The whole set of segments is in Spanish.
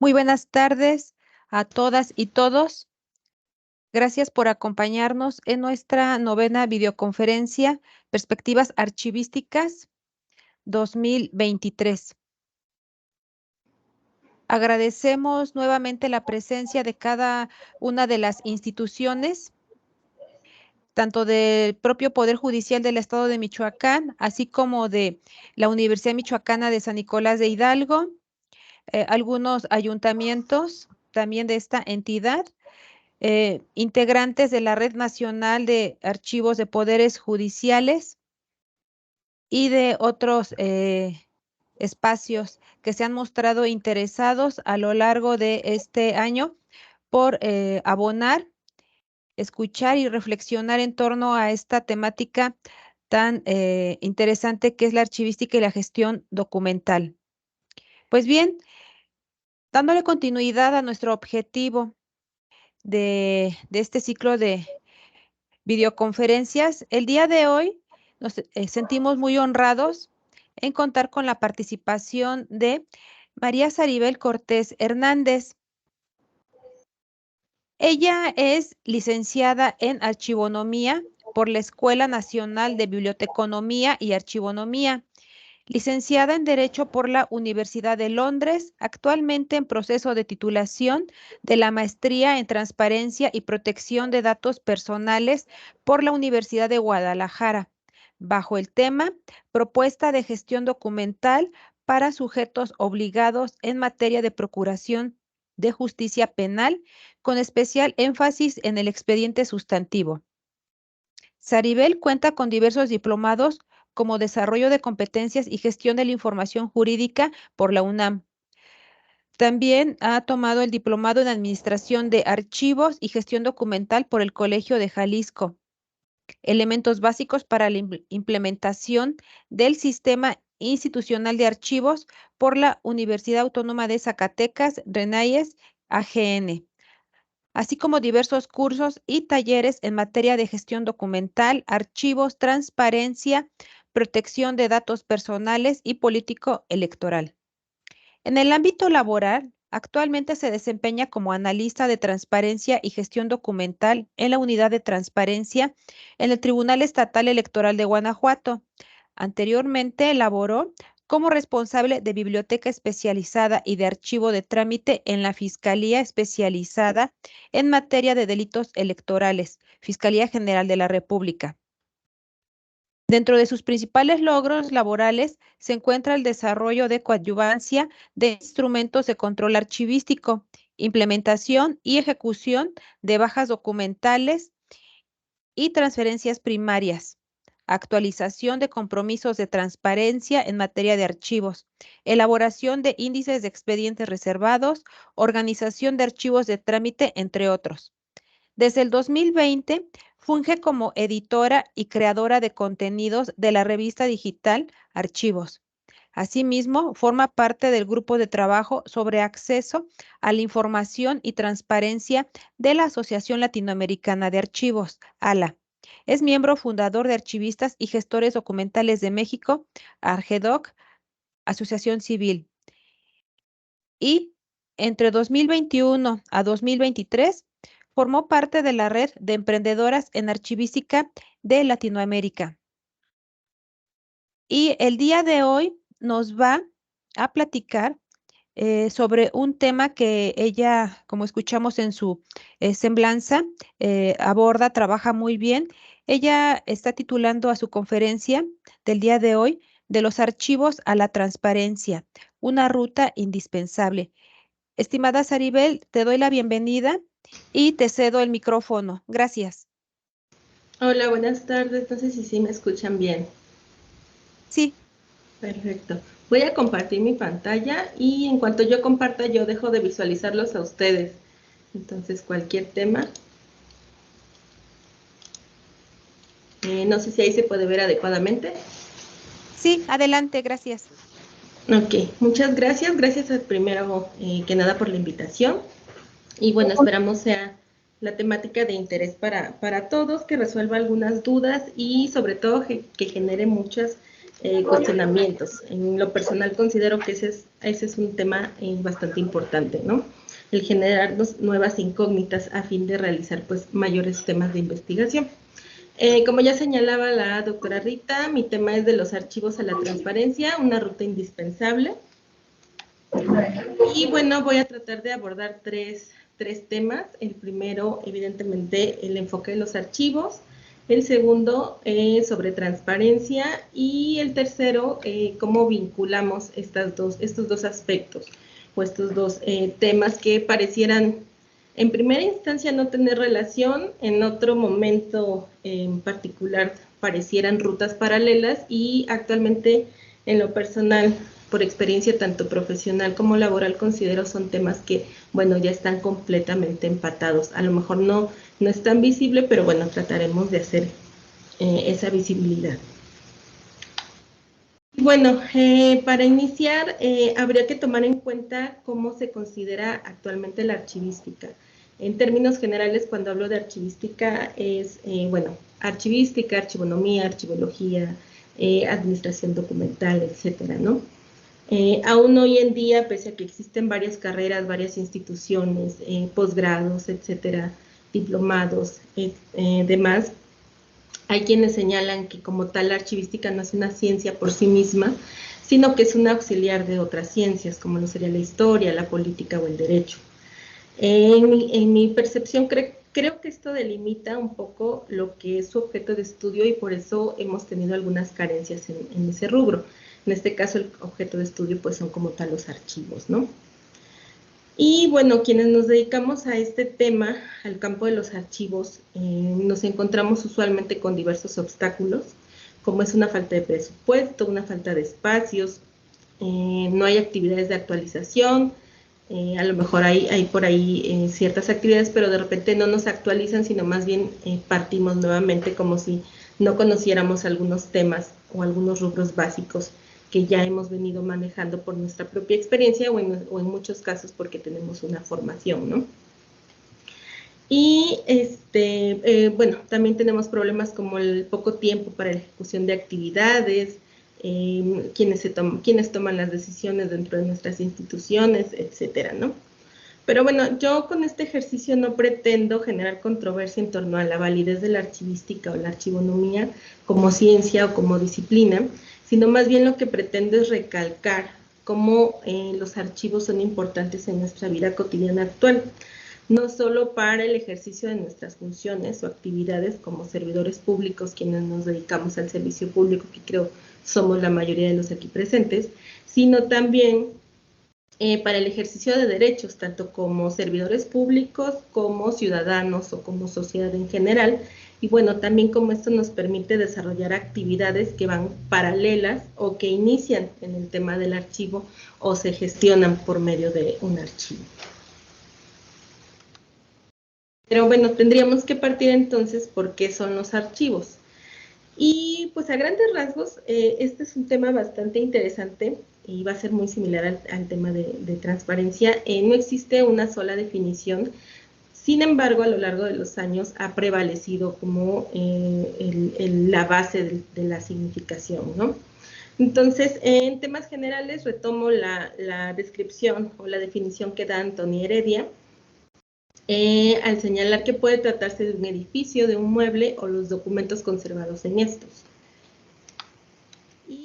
Muy buenas tardes a todas y todos. Gracias por acompañarnos en nuestra novena videoconferencia Perspectivas Archivísticas 2023. Agradecemos nuevamente la presencia de cada una de las instituciones, tanto del propio Poder Judicial del Estado de Michoacán, así como de la Universidad Michoacana de San Nicolás de Hidalgo, algunos ayuntamientos también de esta entidad, integrantes de la Red Nacional de Archivos de Poderes Judiciales y de otros espacios que se han mostrado interesados a lo largo de este año por abonar, escuchar y reflexionar en torno a esta temática tan interesante que es la archivística y la gestión documental. Pues bien, dándole continuidad a nuestro objetivo de este ciclo de videoconferencias. El día de hoy nos sentimos muy honrados en contar con la participación de María Saribel Cortés Hernández. Ella es licenciada en Archivonomía por la Escuela Nacional de Biblioteconomía y Archivonomía, licenciada en Derecho por la Universidad de Londres, actualmente en proceso de titulación de la Maestría en Transparencia y Protección de Datos Personales por la Universidad de Guadalajara, bajo el tema Propuesta de Gestión Documental para Sujetos Obligados en materia de procuración de justicia penal, con especial énfasis en el expediente sustantivo. Saribel cuenta con diversos diplomados como Desarrollo de Competencias y Gestión de la Información Jurídica por la UNAM. También ha tomado el diplomado en Administración de Archivos y Gestión Documental por el Colegio de Jalisco. Elementos básicos para la implementación del Sistema Institucional de Archivos por la Universidad Autónoma de Zacatecas, RENAIES, AGN, así como diversos cursos y talleres en materia de gestión documental, archivos, transparencia, protección de datos personales y político electoral. En el ámbito laboral, actualmente se desempeña como analista de transparencia y gestión documental en la Unidad de Transparencia en el Tribunal Estatal Electoral de Guanajuato. Anteriormente elaboró como responsable de biblioteca especializada y de archivo de trámite en la Fiscalía Especializada en materia de delitos electorales, Fiscalía General de la República. Dentro de sus principales logros laborales se encuentra el desarrollo de coadyuvancia de instrumentos de control archivístico, implementación y ejecución de bajas documentales y transferencias primarias, actualización de compromisos de transparencia en materia de archivos, elaboración de índices de expedientes reservados, organización de archivos de trámite, entre otros. Desde el 2020, funge como editora y creadora de contenidos de la revista digital Archivos. Asimismo, forma parte del grupo de trabajo sobre acceso a la información y transparencia de la Asociación Latinoamericana de Archivos, ALA. Es miembro fundador de Archivistas y Gestores Documentales de México, ARGEDOC, Asociación Civil. Y entre 2021 a 2023, formó parte de la red de emprendedoras en archivística de Latinoamérica. Y el día de hoy nos va a platicar sobre un tema que ella, como escuchamos en su semblanza, aborda, trabaja muy bien. Ella está titulando a su conferencia del día de hoy de los archivos a la transparencia, una ruta indispensable. Estimada Saribel, te doy la bienvenida y te cedo el micrófono. Gracias. Hola, buenas tardes. No sé si sí me escuchan bien. Sí. Perfecto. Voy a compartir mi pantalla y en cuanto yo comparta, yo dejo de visualizarlos a ustedes. Entonces, cualquier tema. No sé si ahí se puede ver adecuadamente. Sí, adelante, gracias. Ok, muchas gracias. Gracias primero que nada por la invitación. Y bueno, esperamos sea la temática de interés para todos, que resuelva algunas dudas y sobre todo que genere muchas cuestionamientos. En lo personal considero que ese es un tema bastante importante, ¿no? El generarnos nuevas incógnitas a fin de realizar pues mayores temas de investigación. Como ya señalaba la doctora Rita, mi tema es de los archivos a la transparencia, una ruta indispensable. Y bueno, voy a tratar de abordar tres temas. El primero, evidentemente, el enfoque de los archivos. El segundo, sobre transparencia. Y el tercero, cómo vinculamos estos dos aspectos o estos dos temas que parecieran en primera instancia no tener relación, en otro momento en particular parecieran rutas paralelas y actualmente en lo personal, por experiencia tanto profesional como laboral, considero son temas que, bueno, ya están completamente empatados. A lo mejor no es tan visible, pero bueno, trataremos de hacer esa visibilidad. Bueno, para iniciar, habría que tomar en cuenta cómo se considera actualmente la archivística. En términos generales, cuando hablo de archivística, es, bueno, archivística, archivonomía, archivología, administración documental, etcétera, ¿no? Aún hoy en día, pese a que existen varias carreras, varias instituciones, posgrados, etcétera, diplomados, demás, hay quienes señalan que como tal la archivística no es una ciencia por sí misma, sino que es un auxiliar de otras ciencias, como lo sería la historia, la política o el derecho. En mi percepción, creo que esto delimita un poco lo que es su objeto de estudio y por eso hemos tenido algunas carencias en ese rubro. En este caso, el objeto de estudio pues son como tal los archivos, ¿no? Y bueno, quienes nos dedicamos a este tema, al campo de los archivos, nos encontramos usualmente con diversos obstáculos, como es una falta de presupuesto, una falta de espacios, no hay actividades de actualización, a lo mejor hay por ahí ciertas actividades, pero de repente no nos actualizan, sino más bien partimos nuevamente como si no conociéramos algunos temas o algunos rubros básicos que ya hemos venido manejando por nuestra propia experiencia o en muchos casos porque tenemos una formación, ¿no? Y bueno, también tenemos problemas como el poco tiempo para la ejecución de actividades, quienes toman las decisiones dentro de nuestras instituciones, etcétera, ¿no? Pero bueno, yo con este ejercicio no pretendo generar controversia en torno a la validez de la archivística o la archivonomía como ciencia o como disciplina, sino más bien lo que pretendo es recalcar cómo los archivos son importantes en nuestra vida cotidiana actual, no solo para el ejercicio de nuestras funciones o actividades como servidores públicos, quienes nos dedicamos al servicio público, que creo somos la mayoría de los aquí presentes, sino también para el ejercicio de derechos, tanto como servidores públicos, como ciudadanos o como sociedad en general, y bueno, también como esto nos permite desarrollar actividades que van paralelas o que inician en el tema del archivo o se gestionan por medio de un archivo. Pero bueno, tendríamos que partir entonces por qué son los archivos. Y pues a grandes rasgos, este es un tema bastante interesante y va a ser muy similar al tema de transparencia. No existe una sola definición, sin embargo, a lo largo de los años ha prevalecido como la base de la significación, ¿no? Entonces, en temas generales, retomo la descripción o la definición que da Antonio Heredia, al señalar que puede tratarse de un edificio, de un mueble o los documentos conservados en estos.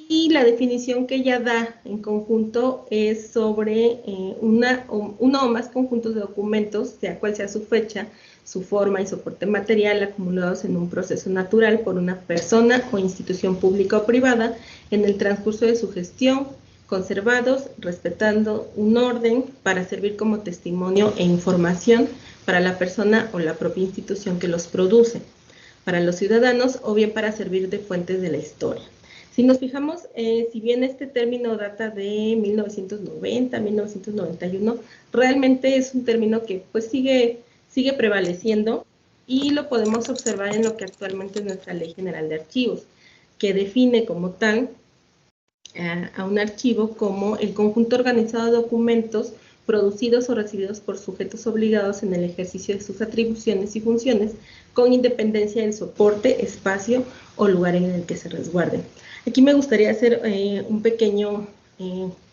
Y la definición que ella da en conjunto es sobre uno o más conjuntos de documentos, sea cual sea su fecha, su forma y soporte material, acumulados en un proceso natural por una persona o institución pública o privada en el transcurso de su gestión, conservados, respetando un orden para servir como testimonio e información para la persona o la propia institución que los produce, para los ciudadanos o bien para servir de fuentes de la historia. Si nos fijamos, si bien este término data de 1990, 1991, realmente es un término que pues sigue prevaleciendo y lo podemos observar en lo que actualmente es nuestra Ley General de Archivos, que define como tal a un archivo como el conjunto organizado de documentos producidos o recibidos por sujetos obligados en el ejercicio de sus atribuciones y funciones con independencia del soporte, espacio o lugar en el que se resguarden. Aquí me gustaría hacer un pequeño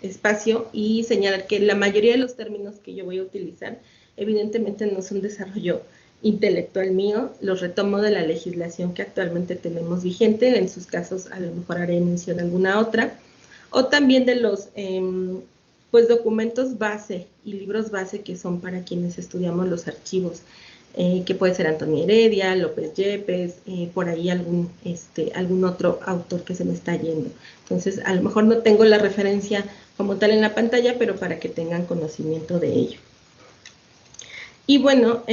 espacio y señalar que la mayoría de los términos que yo voy a utilizar evidentemente no es un desarrollo intelectual mío, los retomo de la legislación que actualmente tenemos vigente, en sus casos a lo mejor haré mención a alguna otra, o también de los pues documentos base y libros base que son para quienes estudiamos los archivos, que puede ser Antonio Heredia, López Yepes, por ahí algún otro autor que se me está yendo. Entonces, a lo mejor no tengo la referencia como tal en la pantalla, pero para que tengan conocimiento de ello. Y bueno,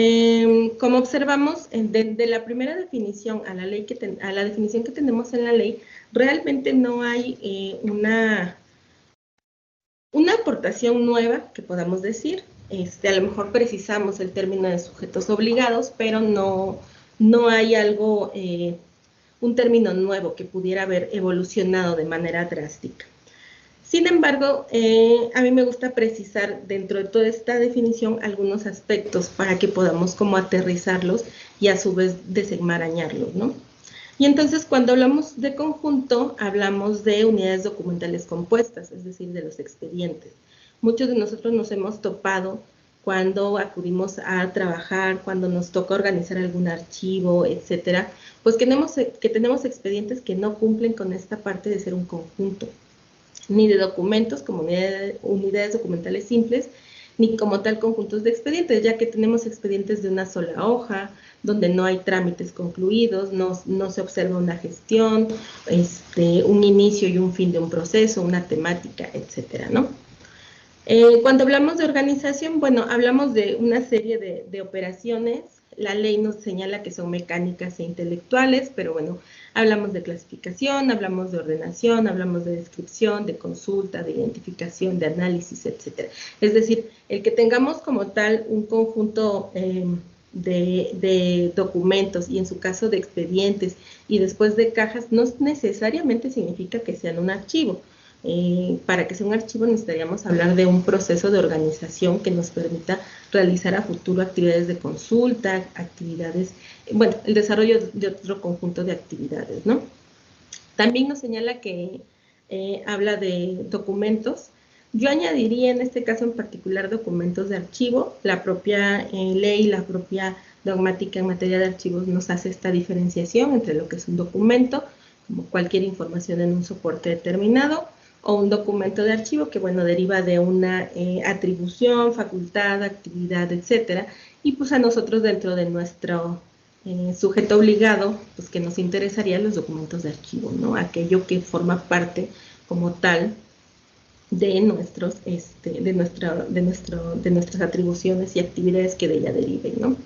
como observamos, de la primera definición a la definición que tenemos en la ley, realmente no hay una aportación nueva que podamos decir. A lo mejor precisamos el término de sujetos obligados, pero no hay algo, un término nuevo que pudiera haber evolucionado de manera drástica. Sin embargo, a mí me gusta precisar dentro de toda esta definición algunos aspectos para que podamos como aterrizarlos y a su vez desenmarañarlos, ¿no? Y entonces cuando hablamos de conjunto, hablamos de unidades documentales compuestas, es decir, de los expedientes. Muchos de nosotros nos hemos topado cuando acudimos a trabajar, cuando nos toca organizar algún archivo, etcétera, pues que tenemos expedientes que no cumplen con esta parte de ser un conjunto, ni de documentos como unidades documentales simples, ni como tal conjuntos de expedientes, ya que tenemos expedientes de una sola hoja, donde no hay trámites concluidos, no se observa una gestión, un inicio y un fin de un proceso, una temática, etcétera, ¿no? Cuando hablamos de organización, bueno, hablamos de una serie de operaciones. La ley nos señala que son mecánicas e intelectuales, pero bueno, hablamos de clasificación, hablamos de ordenación, hablamos de descripción, de consulta, de identificación, de análisis, etcétera. Es decir, el que tengamos como tal un conjunto de documentos y en su caso de expedientes y después de cajas, no necesariamente significa que sean un archivo. Para que sea un archivo necesitaríamos hablar de un proceso de organización que nos permita realizar a futuro actividades de consulta, actividades, bueno, el desarrollo de otro conjunto de actividades, ¿no? También nos señala que habla de documentos. Yo añadiría en este caso en particular documentos de archivo. La propia ley, la propia dogmática en materia de archivos nos hace esta diferenciación entre lo que es un documento, como cualquier información en un soporte determinado, o un documento de archivo que, bueno, deriva de una atribución, facultad, actividad, etcétera, y pues a nosotros dentro de nuestro sujeto obligado, pues que nos interesarían los documentos de archivo, ¿no? Aquello que forma parte como tal de nuestras atribuciones y actividades que de ella deriven, ¿no?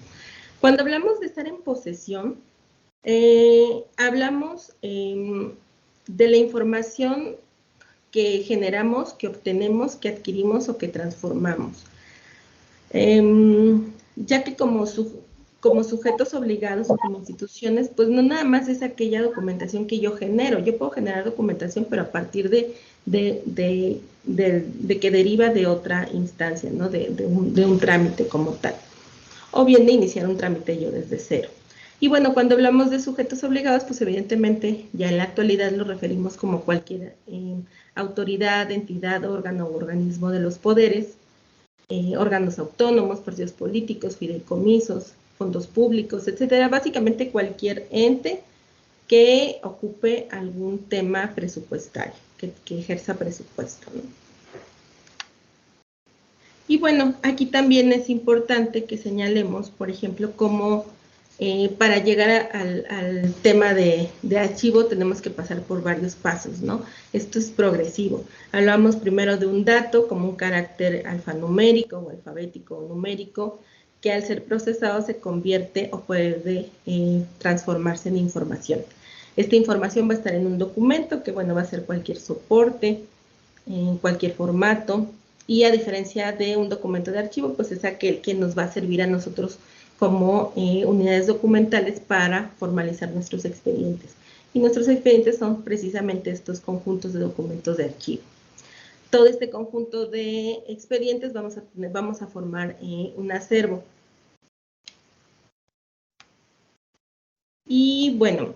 Cuando hablamos de estar en posesión, hablamos de la información que generamos, que obtenemos, que adquirimos o que transformamos. Ya que como sujetos obligados o como instituciones, pues no nada más es aquella documentación que yo genero. Yo puedo generar documentación, pero a partir de que deriva de otra instancia, ¿no? de un trámite como tal. O bien de iniciar un trámite yo desde cero. Y bueno, cuando hablamos de sujetos obligados, pues evidentemente ya en la actualidad lo referimos como cualquier autoridad, entidad, órgano o organismo de los poderes, órganos autónomos, partidos políticos, fideicomisos, fondos públicos, etcétera. Básicamente cualquier ente que ocupe algún tema presupuestario, que ejerza presupuesto, ¿no? Y bueno, aquí también es importante que señalemos, por ejemplo, cómo para llegar al tema de archivo tenemos que pasar por varios pasos, ¿no? Esto es progresivo. Hablamos primero de un dato como un carácter alfanumérico o alfabético o numérico, que al ser procesado se convierte o puede transformarse en información. Esta información va a estar en un documento que, bueno, va a ser cualquier soporte, en cualquier formato, y a diferencia de un documento de archivo, pues es aquel que nos va a servir a nosotros como unidades documentales para formalizar nuestros expedientes. Y nuestros expedientes son precisamente estos conjuntos de documentos de archivo. Todo este conjunto de expedientes vamos a formar un acervo. Y bueno,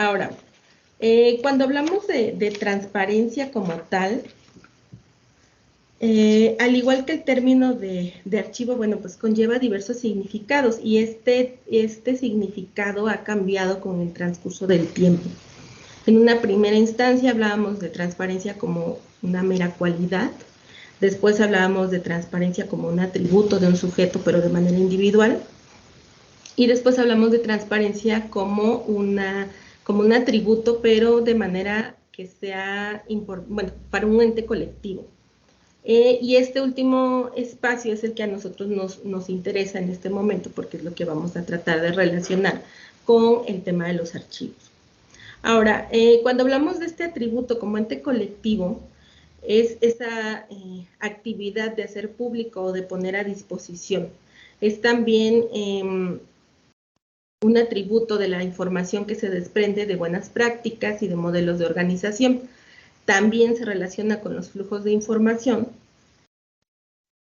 Ahora, cuando hablamos de transparencia como tal, al igual que el término de archivo, bueno, pues conlleva diversos significados y este significado ha cambiado con el transcurso del tiempo. En una primera instancia hablábamos de transparencia como una mera cualidad, después hablábamos de transparencia como un atributo de un sujeto, pero de manera individual, y después hablamos de transparencia como un atributo, pero de manera que sea, bueno, para un ente colectivo. Y este último espacio es el que a nosotros nos interesa en este momento, porque es lo que vamos a tratar de relacionar con el tema de los archivos. Ahora, cuando hablamos de este atributo como ente colectivo, es esa actividad de hacer público o de poner a disposición. Es también un atributo de la información que se desprende de buenas prácticas y de modelos de organización. También se relaciona con los flujos de información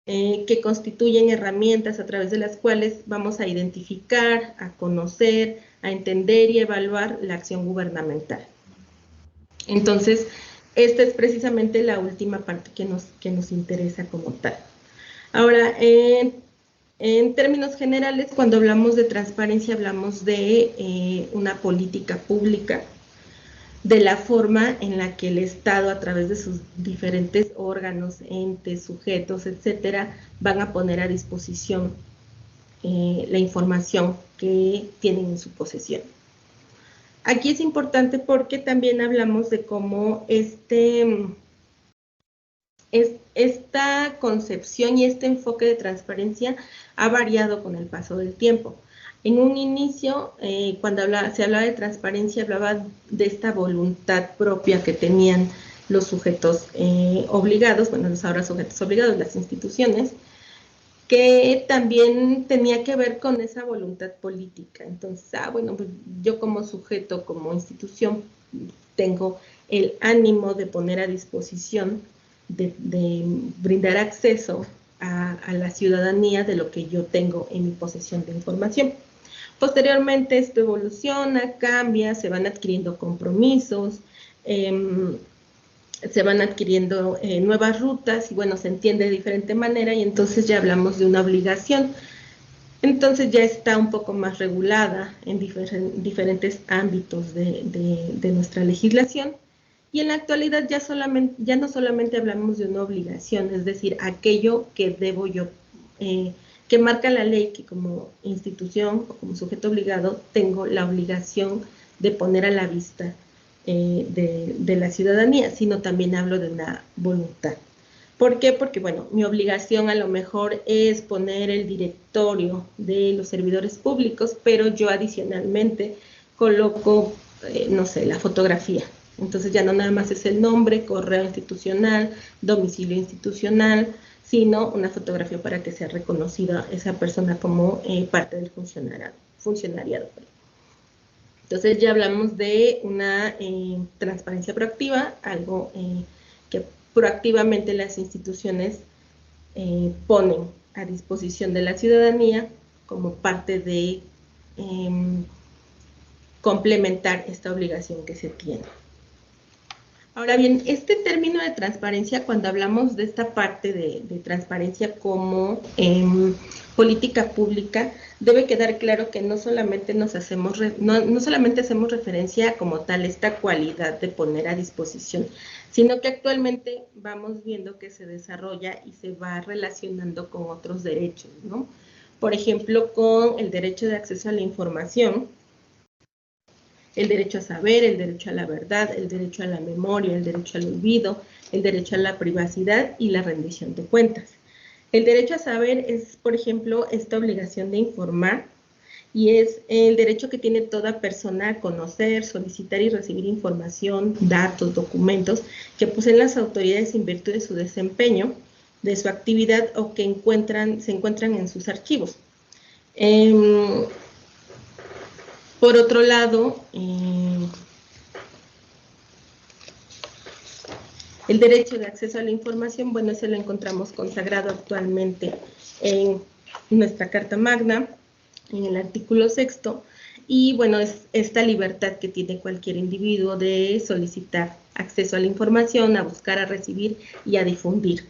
que constituyen herramientas a través de las cuales vamos a identificar, a conocer, a entender y evaluar la acción gubernamental. Entonces, esta es precisamente la última parte que nos interesa como tal. Ahora, en términos generales, cuando hablamos de transparencia, hablamos de una política pública, de la forma en la que el Estado, a través de sus diferentes órganos, entes, sujetos, etcétera, van a poner a disposición la información que tienen en su posesión. Aquí es importante porque también hablamos de cómo esta concepción y este enfoque de transparencia ha variado con el paso del tiempo. En un inicio, cuando se hablaba de transparencia, hablaba de esta voluntad propia que tenían los sujetos obligados, bueno, los ahora sujetos obligados, las instituciones, que también tenía que ver con esa voluntad política. Entonces, bueno, pues yo como sujeto, como institución, tengo el ánimo de poner a disposición, de brindar acceso a la ciudadanía de lo que yo tengo en mi posesión de información. Posteriormente esto evoluciona, cambia, se van adquiriendo compromisos, se van adquiriendo nuevas rutas y bueno, se entiende de diferente manera y entonces ya hablamos de una obligación. Entonces ya está un poco más regulada en diferentes ámbitos de nuestra legislación y en la actualidad ya no solamente hablamos de una obligación, es decir, aquello que debo yo, que marca la ley, que como institución o como sujeto obligado tengo la obligación de poner a la vista de la ciudadanía, sino también hablo de una voluntad. ¿Por qué? Porque, bueno, mi obligación a lo mejor es poner el directorio de los servidores públicos, pero yo adicionalmente coloco, no sé, la fotografía. Entonces ya no nada más es el nombre, correo institucional, domicilio institucional, sino una fotografía para que sea reconocida esa persona como parte del funcionariado. Entonces ya hablamos de una transparencia proactiva, algo que proactivamente las instituciones ponen a disposición de la ciudadanía como parte de complementar esta obligación que se tiene. Ahora bien, este término de transparencia, cuando hablamos de esta parte de transparencia como política pública, debe quedar claro que no solamente hacemos referencia como tal a esta cualidad de poner a disposición, sino que actualmente vamos viendo que se desarrolla y se va relacionando con otros derechos, ¿no? Por ejemplo, con el derecho de acceso a la información, el derecho a saber, el derecho a la verdad, el derecho a la memoria, el derecho al olvido, el derecho a la privacidad y la rendición de cuentas. El derecho a saber es, por ejemplo, esta obligación de informar y es el derecho que tiene toda persona a conocer, solicitar y recibir información, datos, documentos que poseen las autoridades en virtud de su desempeño, de su actividad o que se encuentran en sus archivos. Por otro lado, el derecho de acceso a la información, bueno, ese lo encontramos consagrado actualmente en nuestra Carta Magna, en el artículo 6º, y bueno, es esta libertad que tiene cualquier individuo de solicitar acceso a la información, a buscar, a recibir y a difundir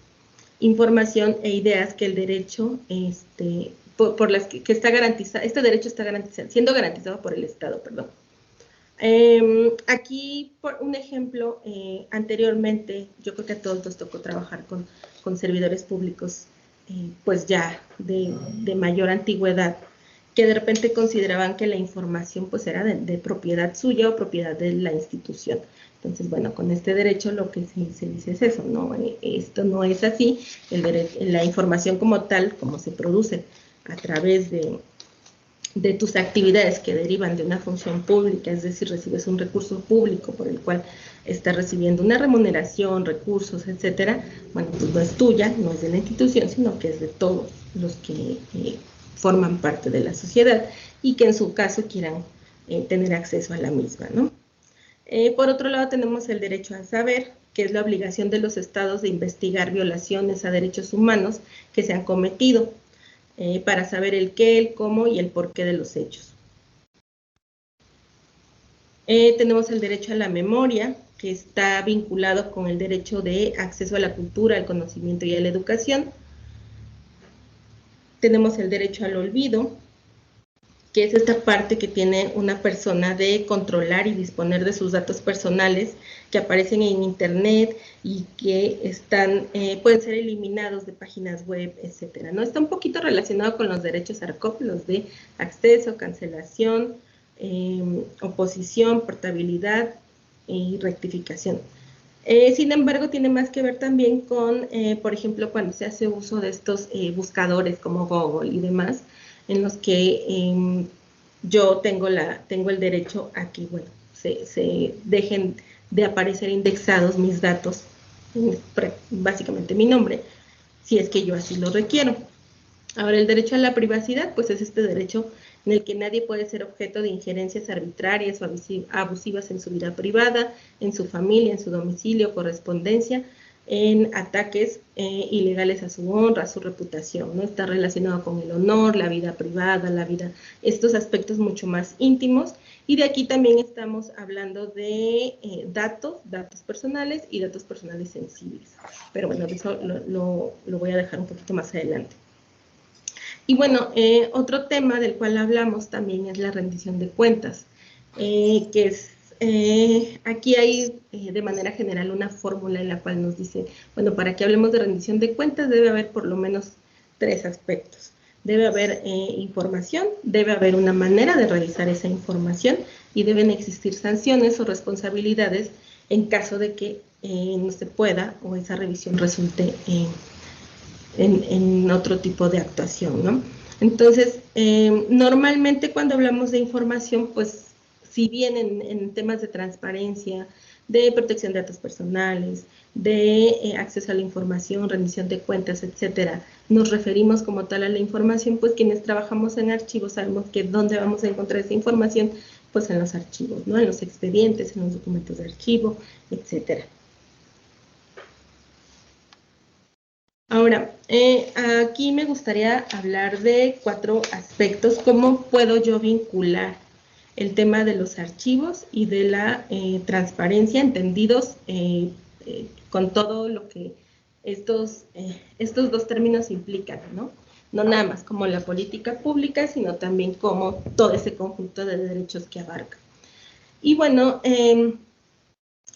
información e ideas que el derecho, por las que está garantizado, este derecho está siendo garantizado por el Estado, perdón. Aquí, por un ejemplo, anteriormente, yo creo que a todos nos tocó trabajar con servidores públicos, pues ya de mayor antigüedad, que de repente consideraban que la información pues era de propiedad suya o propiedad de la institución. Entonces, bueno, con este derecho lo que se dice es eso, ¿no? Esto no es así, la información como tal, como se produce a través de tus actividades que derivan de una función pública, es decir, recibes un recurso público por el cual estás recibiendo una remuneración, recursos, etcétera, bueno, pues no es tuya, no es de la institución, sino que es de todos los que forman parte de la sociedad y que en su caso quieran tener acceso a la misma, ¿no? Por otro lado, tenemos el derecho a saber, que es la obligación de los estados de investigar violaciones a derechos humanos que se han cometido, para saber el qué, el cómo y el porqué de los hechos. Tenemos el derecho a la memoria, que está vinculado con el derecho de acceso a la cultura, al conocimiento y a la educación. Tenemos el derecho al olvido, que es esta parte que tiene una persona de controlar y disponer de sus datos personales que aparecen en internet y que están, pueden ser eliminados de páginas web, etcétera, ¿no? Está un poquito relacionado con los derechos ARCOP, los de acceso, cancelación, oposición, portabilidad y rectificación. Sin embargo, tiene más que ver también con, por ejemplo, cuando se hace uso de estos buscadores como Google y demás, en los que yo tengo el derecho a que, bueno, se dejen de aparecer indexados mis datos, básicamente mi nombre, si es que yo así lo requiero. Ahora, el derecho a la privacidad, pues es este derecho en el que nadie puede ser objeto de injerencias arbitrarias o abusivas en su vida privada, en su familia, en su domicilio, correspondencia, en ataques ilegales a su honra, a su reputación, ¿no? Está relacionado con el honor, la vida privada, estos aspectos mucho más íntimos, y de aquí también estamos hablando de datos personales y datos personales sensibles. Pero bueno, de eso lo voy a dejar un poquito más adelante. Y bueno, otro tema del cual hablamos también es la rendición de cuentas, que es, aquí hay de manera general una fórmula en la cual nos dice, bueno, para que hablemos de rendición de cuentas debe haber por lo menos 3 aspectos. Debe haber información, debe haber una manera de realizar esa información y deben existir sanciones o responsabilidades en caso de que no se pueda o esa revisión resulte en otro tipo de actuación, ¿no? Entonces, normalmente cuando hablamos de información, pues si bien en temas de transparencia, de protección de datos personales, de acceso a la información, rendición de cuentas, etcétera, nos referimos como tal a la información, pues quienes trabajamos en archivos sabemos que dónde vamos a encontrar esa información, pues en los archivos, ¿no? En los expedientes, en los documentos de archivo, etcétera. Ahora, aquí me gustaría hablar de 4 aspectos. ¿Cómo puedo yo vincular el tema de los archivos y de la transparencia, entendidos con todo lo que estos 2 términos implican, ¿no? No nada más como la política pública, sino también como todo ese conjunto de derechos que abarca. Y bueno, en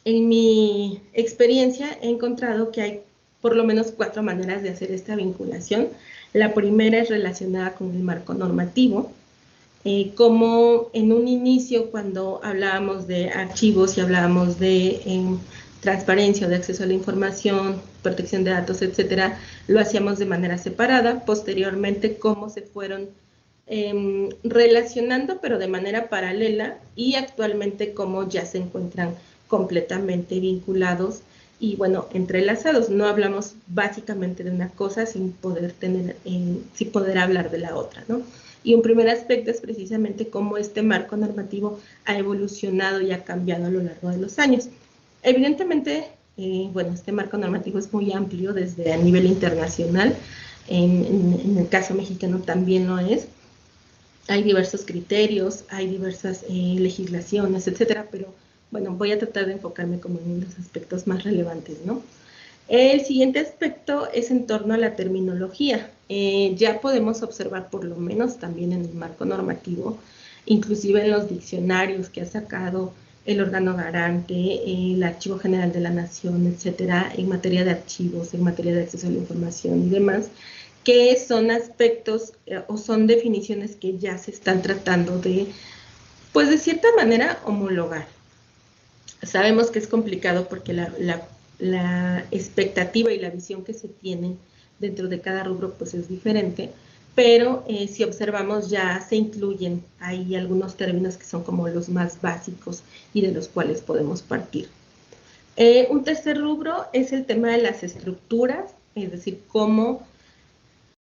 mi experiencia he encontrado que hay por lo menos 4 maneras de hacer esta vinculación. La primera es relacionada con el marco normativo, como en un inicio cuando hablábamos de archivos y hablábamos de transparencia o de acceso a la información, protección de datos, etcétera, lo hacíamos de manera separada. Posteriormente, cómo se fueron relacionando, pero de manera paralela, y actualmente cómo ya se encuentran completamente vinculados y, bueno, entrelazados. No hablamos básicamente de una cosa sin poder hablar de la otra, ¿no? Y un primer aspecto es precisamente cómo este marco normativo ha evolucionado y ha cambiado a lo largo de los años. Evidentemente, bueno, este marco normativo es muy amplio desde a nivel internacional, en el caso mexicano también lo es, Hay diversos criterios, hay diversas legislaciones, etcétera, pero bueno, voy a tratar de enfocarme como en los aspectos más relevantes, ¿no? El siguiente aspecto es en torno a la terminología. Ya podemos observar, por lo menos también en el marco normativo, inclusive en los diccionarios que ha sacado el órgano garante, el Archivo General de la Nación, etcétera, en materia de archivos, en materia de acceso a la información y demás, que son aspectos o son definiciones que ya se están tratando de, pues de cierta manera, homologar. Sabemos que es complicado porque la expectativa y la visión que se tiene dentro de cada rubro pues es diferente, pero si observamos ya se incluyen ahí algunos términos que son como los más básicos y de los cuales podemos partir. Un tercer rubro es el tema de las estructuras, es decir, cómo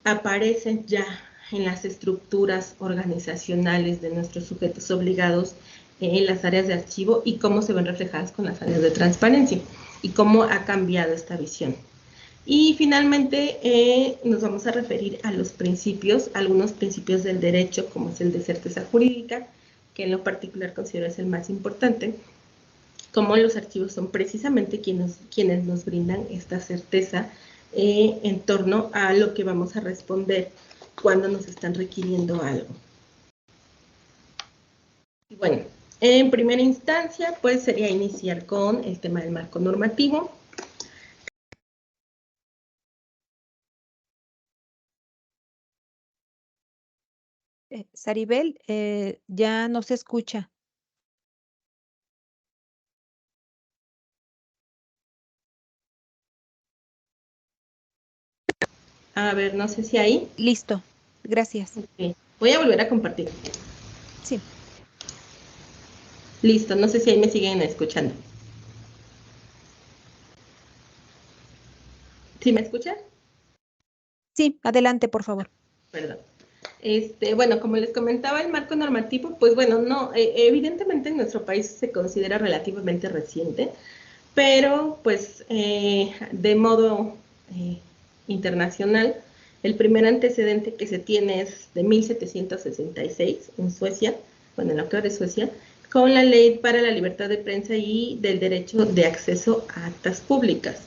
aparecen ya en las estructuras organizacionales de nuestros sujetos obligados en las áreas de archivo y cómo se ven reflejadas con las áreas de transparencia y cómo ha cambiado esta visión. Y finalmente nos vamos a referir a los principios, algunos principios del derecho, como es el de certeza jurídica, que en lo particular considero es el más importante, como los archivos son precisamente quienes nos brindan esta certeza en torno a lo que vamos a responder cuando nos están requiriendo algo. Y bueno, en primera instancia, pues sería iniciar con el tema del marco normativo. Saribel, ya no se escucha. A ver, no sé si ahí. Listo, gracias. Okay. Voy a volver a compartir. Sí. Listo, no sé si ahí me siguen escuchando. ¿Sí me escuchan? Sí, adelante, por favor. Perdón. Bueno, como les comentaba, el marco normativo, pues bueno, no, evidentemente en nuestro país se considera relativamente reciente, pero pues de modo internacional, el primer antecedente que se tiene es de 1766 en Suecia, bueno, en lo que ahora es Suecia, con la Ley para la Libertad de Prensa y del Derecho de Acceso a Actas Públicas.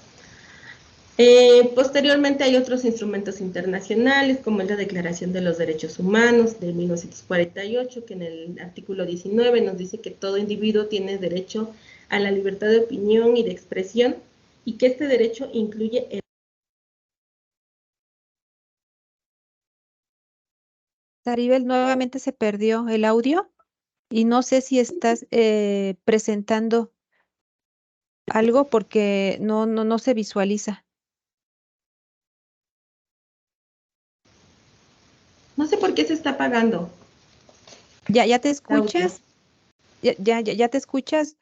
Posteriormente hay otros instrumentos internacionales, como la Declaración de los Derechos Humanos de 1948, que en el artículo 19 nos dice que todo individuo tiene derecho a la libertad de opinión y de expresión, y que este derecho incluye el... Saribel, nuevamente se perdió el audio y no sé si estás presentando algo porque no se visualiza. No sé por qué se está apagando Ya te el audio. escuchas, ya te escuchas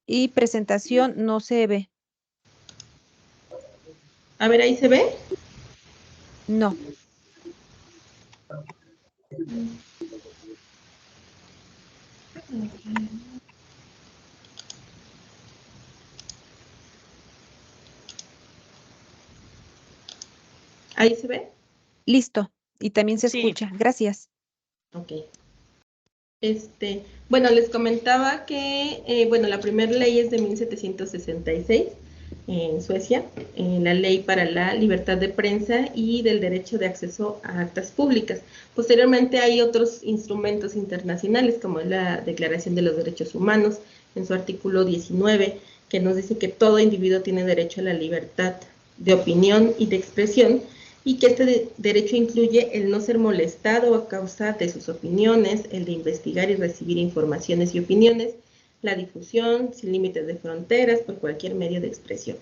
y presentación no se ve. A ver, ¿ahí se ve? No. ¿Ahí se ve? Listo. Y también se Sí. escucha. Gracias. Ok. Bueno, les comentaba que, bueno, la primera ley es de 1766 en Suecia, la ley para la libertad de prensa y del derecho de acceso a actas públicas. Posteriormente hay otros instrumentos internacionales, como la Declaración de los Derechos Humanos, en su artículo 19, que nos dice que todo individuo tiene derecho a la libertad de opinión y de expresión, y que este derecho incluye el no ser molestado a causa de sus opiniones, el de investigar y recibir informaciones y opiniones, la difusión sin límites de fronteras por cualquier medio de expresión.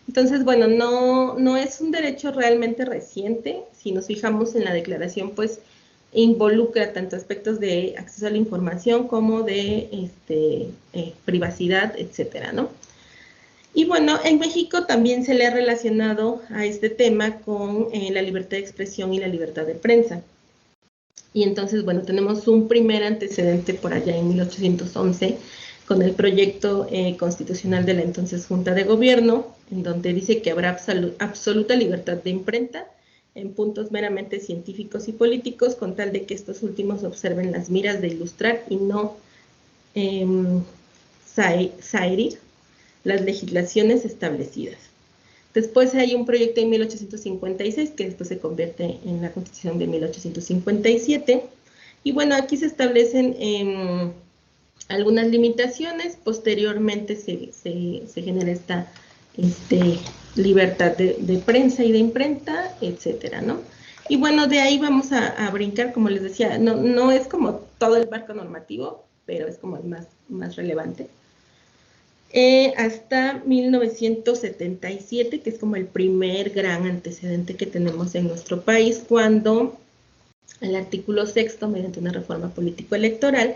Entonces, bueno, no es un derecho realmente reciente. Si nos fijamos en la declaración, pues involucra tanto aspectos de acceso a la información como de privacidad, etcétera, ¿no? Y bueno, en México también se le ha relacionado a este tema con la libertad de expresión y la libertad de prensa. Y entonces, bueno, tenemos un primer antecedente por allá en 1811 con el proyecto constitucional de la entonces Junta de Gobierno, en donde dice que habrá absoluta libertad de imprenta en puntos meramente científicos y políticos, con tal de que estos últimos observen las miras de ilustrar y no zaherir las legislaciones establecidas. Después hay un proyecto de 1856 que después se convierte en la Constitución de 1857. Y bueno, aquí se establecen algunas limitaciones. Posteriormente se genera esta libertad de prensa y de imprenta, etcétera, ¿no? Y bueno, de ahí vamos a brincar, como les decía, no es como todo el marco normativo, pero es como el más relevante. Hasta 1977, que es como el primer gran antecedente que tenemos en nuestro país, cuando al artículo 6, mediante una reforma político-electoral,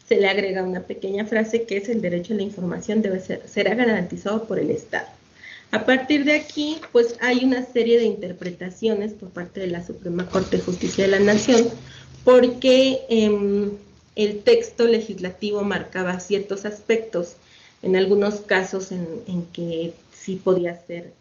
se le agrega una pequeña frase que es: el derecho a la información será garantizado por el Estado. A partir de aquí, pues hay una serie de interpretaciones por parte de la Suprema Corte de Justicia de la Nación, porque el texto legislativo marcaba ciertos aspectos, en algunos casos en que sí podía ser,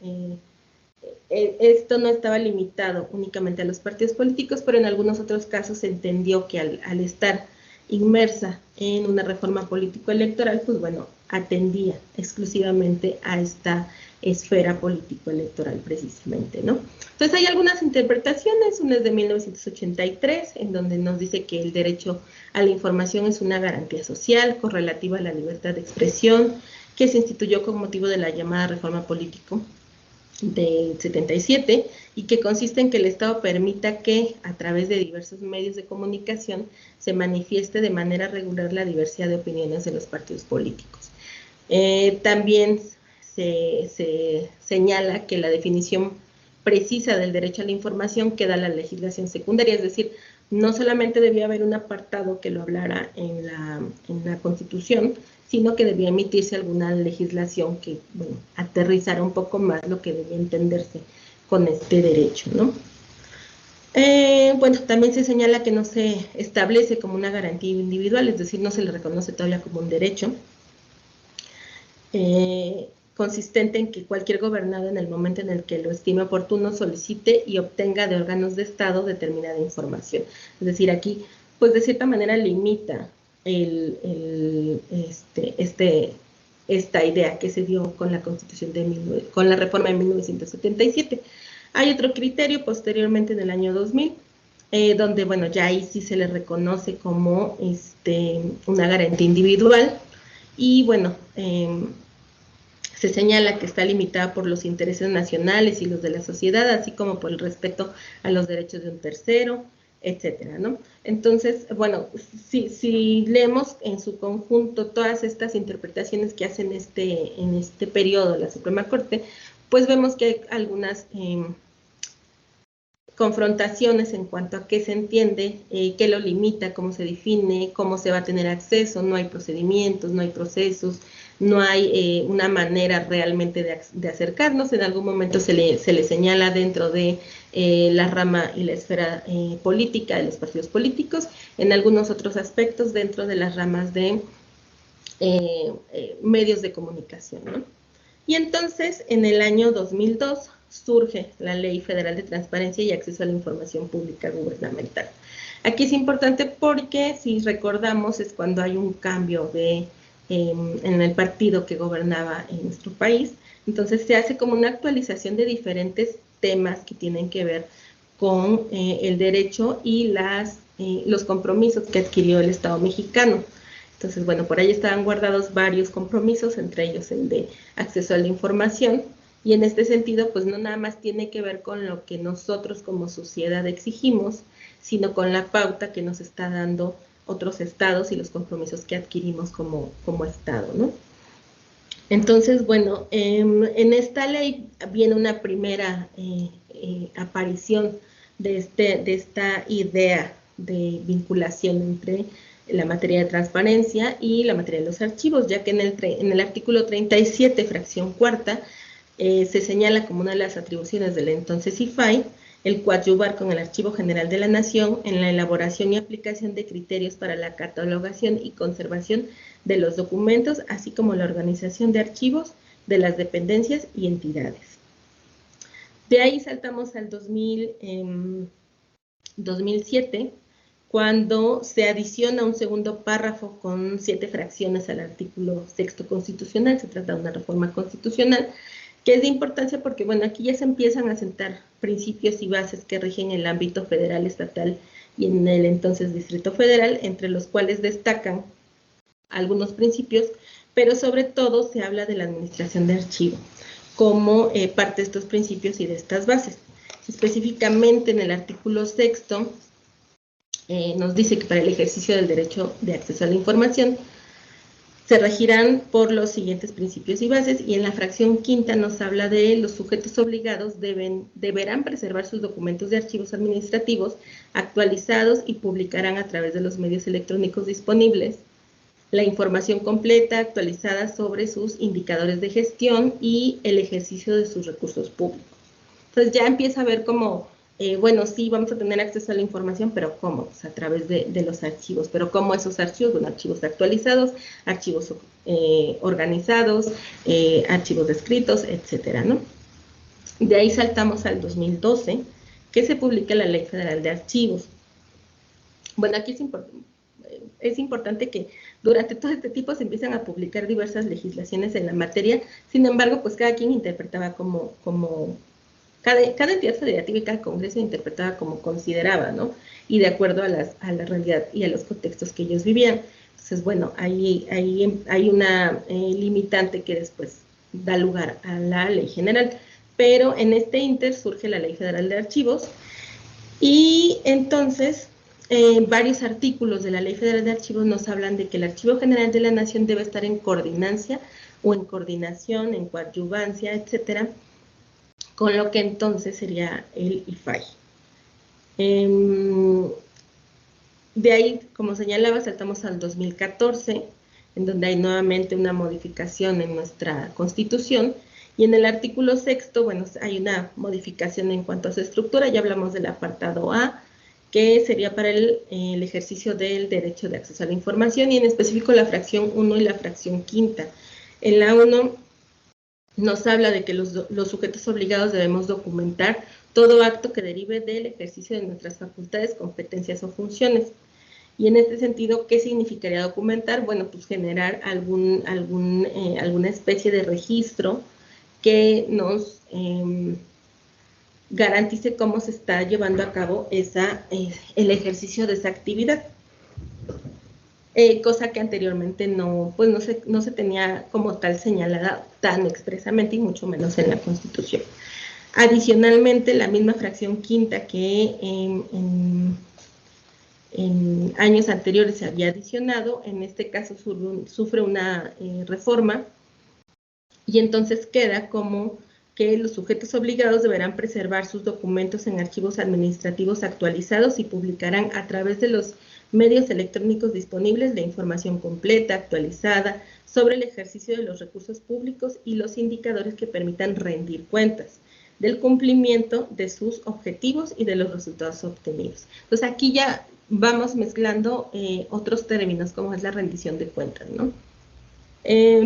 esto no estaba limitado únicamente a los partidos políticos, pero en algunos otros casos se entendió que al estar inmersa en una reforma político-electoral, pues bueno, atendía exclusivamente a esta esfera político-electoral precisamente, ¿no? Entonces hay algunas interpretaciones, una es de 1983, en donde nos dice que el derecho a la información es una garantía social correlativa a la libertad de expresión, que se instituyó con motivo de la llamada reforma político del 77, y que consiste en que el Estado permita que, a través de diversos medios de comunicación, se manifieste de manera regular la diversidad de opiniones de los partidos políticos. También se señala que la definición precisa del derecho a la información que da la legislación secundaria, es decir, no solamente debía haber un apartado que lo hablara en la Constitución, sino que debía emitirse alguna legislación que, bueno, aterrizara un poco más lo que debía entenderse con este derecho, ¿no? Bueno, también se señala que no se establece como una garantía individual, es decir, no se le reconoce todavía como un derecho, consistente en que cualquier gobernado, en el momento en el que lo estime oportuno, solicite y obtenga de órganos de Estado determinada información. Es decir, aquí, pues de cierta manera limita esta idea que se dio con la Constitución con la reforma de 1977. Hay otro criterio posteriormente en el año 2000, donde, bueno, ya ahí sí se le reconoce como una garantía individual, y bueno, se señala que está limitada por los intereses nacionales y los de la sociedad, así como por el respeto a los derechos de un tercero, etcétera, ¿no? Entonces, bueno, si leemos en su conjunto todas estas interpretaciones que hacen en este periodo la Suprema Corte, pues vemos que hay algunas confrontaciones en cuanto a qué se entiende, qué lo limita, cómo se define, cómo se va a tener acceso, no hay procedimientos, no hay procesos, no hay una manera realmente de acercarnos. En algún momento se le señala dentro de la rama y la esfera política de los partidos políticos, en algunos otros aspectos dentro de las ramas de medios de comunicación, ¿no? Y entonces, en el año 2002, surge la Ley Federal de Transparencia y Acceso a la Información Pública Gubernamental. Aquí es importante porque, si recordamos, es cuando hay un cambio en el partido que gobernaba en nuestro país. Entonces se hace como una actualización de diferentes temas que tienen que ver con el derecho y los compromisos que adquirió el Estado mexicano. Entonces, bueno, por ahí estaban guardados varios compromisos, entre ellos el de acceso a la información, y en este sentido, pues no nada más tiene que ver con lo que nosotros como sociedad exigimos, sino con la pauta que nos está dando otros estados y los compromisos que adquirimos como Estado, ¿no? Entonces, bueno, en esta ley viene una primera aparición de esta idea de vinculación entre la materia de transparencia y la materia de los archivos, ya que en el artículo 37, fracción cuarta, se señala como una de las atribuciones del entonces IFAI el coadyuvar con el Archivo General de la Nación en la elaboración y aplicación de criterios para la catalogación y conservación de los documentos, así como la organización de archivos de las dependencias y entidades. De ahí saltamos al 2007, cuando se adiciona un segundo párrafo con 7 fracciones al artículo 6º constitucional. Se trata de una reforma constitucional que es de importancia porque, bueno, aquí ya se empiezan a sentar principios y bases que rigen el ámbito federal, estatal y en el entonces Distrito Federal, entre los cuales destacan algunos principios, pero sobre todo se habla de la administración de archivo como parte de estos principios y de estas bases. Específicamente en el artículo 6º nos dice que para el ejercicio del derecho de acceso a la información se regirán por los siguientes principios y bases, y en la fracción quinta nos habla de los sujetos obligados deberán preservar sus documentos de archivos administrativos actualizados y publicarán a través de los medios electrónicos disponibles la información completa, actualizada sobre sus indicadores de gestión y el ejercicio de sus recursos públicos. Entonces ya empieza a ver como, bueno, sí, vamos a tener acceso a la información, pero ¿cómo? Pues a través de los archivos. ¿Pero cómo esos archivos? Bueno, archivos actualizados, archivos organizados, archivos descritos, etcétera, ¿no? De ahí saltamos al 2012, que se publica la Ley Federal de Archivos. Bueno, aquí es importante que durante todo este tiempo se empiezan a publicar diversas legislaciones en la materia. Sin embargo, pues cada quien interpretaba cada entidad federativa y cada congreso interpretaba como consideraba, ¿no? Y de acuerdo a la realidad y a los contextos que ellos vivían. Entonces, bueno, hay una limitante que después da lugar a la ley general. Pero en este inter surge la Ley Federal de Archivos, y entonces varios artículos de la Ley Federal de Archivos nos hablan de que el Archivo General de la Nación debe estar en coordinancia o en coordinación, en coadyuvancia, etcétera, con lo que entonces sería el IFAI. De ahí, como señalaba, saltamos al 2014, en donde hay nuevamente una modificación en nuestra Constitución, y en el artículo 6º, bueno, hay una modificación en cuanto a su estructura. Ya hablamos del apartado A, que sería para el ejercicio del derecho de acceso a la información, y en específico la fracción 1 y la fracción quinta. En la 1 nos habla de que los sujetos obligados debemos documentar todo acto que derive del ejercicio de nuestras facultades, competencias o funciones. Y en este sentido, ¿qué significaría documentar? Bueno, pues generar alguna especie de registro que nos garantice cómo se está llevando a cabo el ejercicio de esa actividad. Cosa que anteriormente no se tenía como tal señalada tan expresamente, y mucho menos en la Constitución. Adicionalmente, la misma fracción quinta que en años anteriores se había adicionado, en este caso sufre una reforma, y entonces queda como que los sujetos obligados deberán preservar sus documentos en archivos administrativos actualizados y publicarán a través de los medios electrónicos disponibles la información completa, actualizada, sobre el ejercicio de los recursos públicos y los indicadores que permitan rendir cuentas del cumplimiento de sus objetivos y de los resultados obtenidos. Entonces aquí ya vamos mezclando otros términos, como es la rendición de cuentas, ¿no?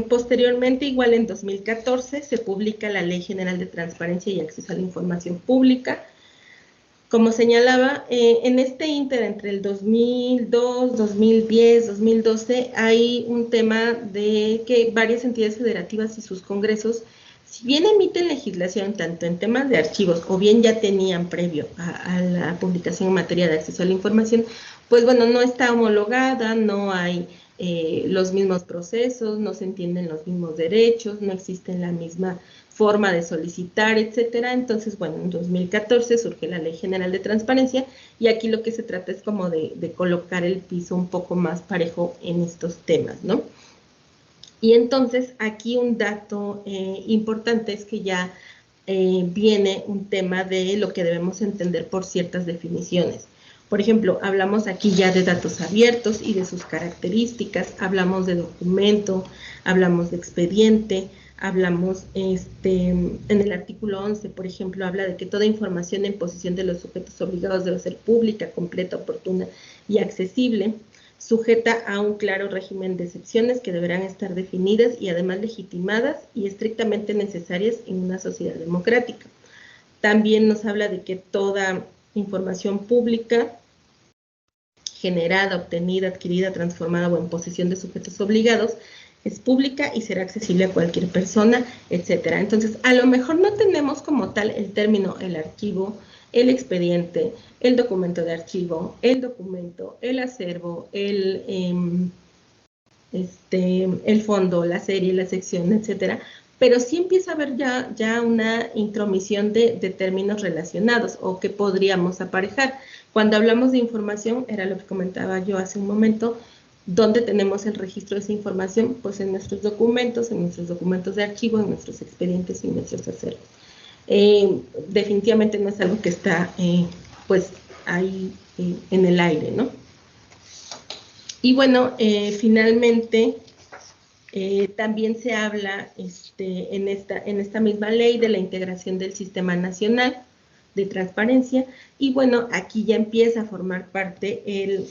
Posteriormente, igual en 2014, se publica la Ley General de Transparencia y Acceso a la Información Pública. Como señalaba, en este inter entre el 2002, 2010, 2012, hay un tema de que varias entidades federativas y sus congresos, si bien emiten legislación tanto en temas de archivos o bien ya tenían previo a la publicación en materia de acceso a la información, pues bueno, no está homologada, no hay los mismos procesos, no se entienden los mismos derechos, no existe la misma forma de solicitar, etcétera. Entonces, bueno, en 2014 surge la Ley General de Transparencia, y aquí lo que se trata es como de colocar el piso un poco más parejo en estos temas, ¿no? Y entonces, aquí un dato importante es que ya viene un tema de lo que debemos entender por ciertas definiciones. Por ejemplo, hablamos aquí ya de datos abiertos y de sus características, hablamos de documento, hablamos de expediente, hablamos en el artículo 11, por ejemplo, habla de que toda información en posesión de los sujetos obligados debe ser pública, completa, oportuna y accesible, sujeta a un claro régimen de excepciones que deberán estar definidas y además legitimadas y estrictamente necesarias en una sociedad democrática. También nos habla de que toda información pública generada, obtenida, adquirida, transformada o en posesión de sujetos obligados es pública y será accesible a cualquier persona, etcétera. Entonces, a lo mejor no tenemos como tal el término el archivo, el expediente, el documento de archivo, el documento, el acervo, el fondo, la serie, la sección, etcétera, pero sí empieza a haber ya una intromisión de términos relacionados o que podríamos aparejar. Cuando hablamos de información, era lo que comentaba yo hace un momento, ¿dónde tenemos el registro de esa información? Pues en nuestros documentos de archivo, en nuestros expedientes y en nuestros acervos. Definitivamente no es algo que está pues ahí en el aire, ¿no? Y bueno, finalmente también se habla en esta misma ley de la integración del Sistema Nacional de Transparencia, y bueno, aquí ya empieza a formar parte el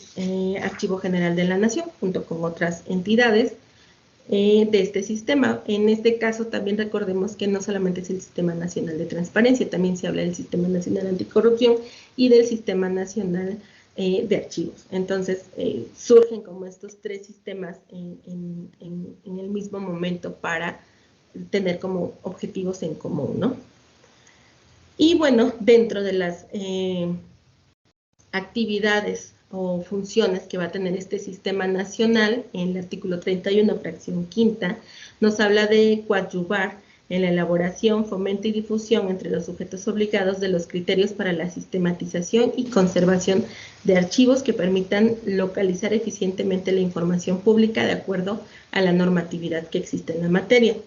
Archivo General de la Nación, junto con otras entidades de este sistema. En este caso también recordemos que no solamente es el Sistema Nacional de Transparencia, también se habla del Sistema Nacional Anticorrupción y del Sistema Nacional de Archivos. Entonces, surgen como estos tres sistemas en el mismo momento para tener como objetivos en común, ¿no? Y bueno, dentro de las actividades o funciones que va a tener este sistema nacional, en el artículo 31, fracción quinta, nos habla de coadyuvar en la elaboración, fomento y difusión entre los sujetos obligados de los criterios para la sistematización y conservación de archivos que permitan localizar eficientemente la información pública de acuerdo a la normatividad que existe en la materia.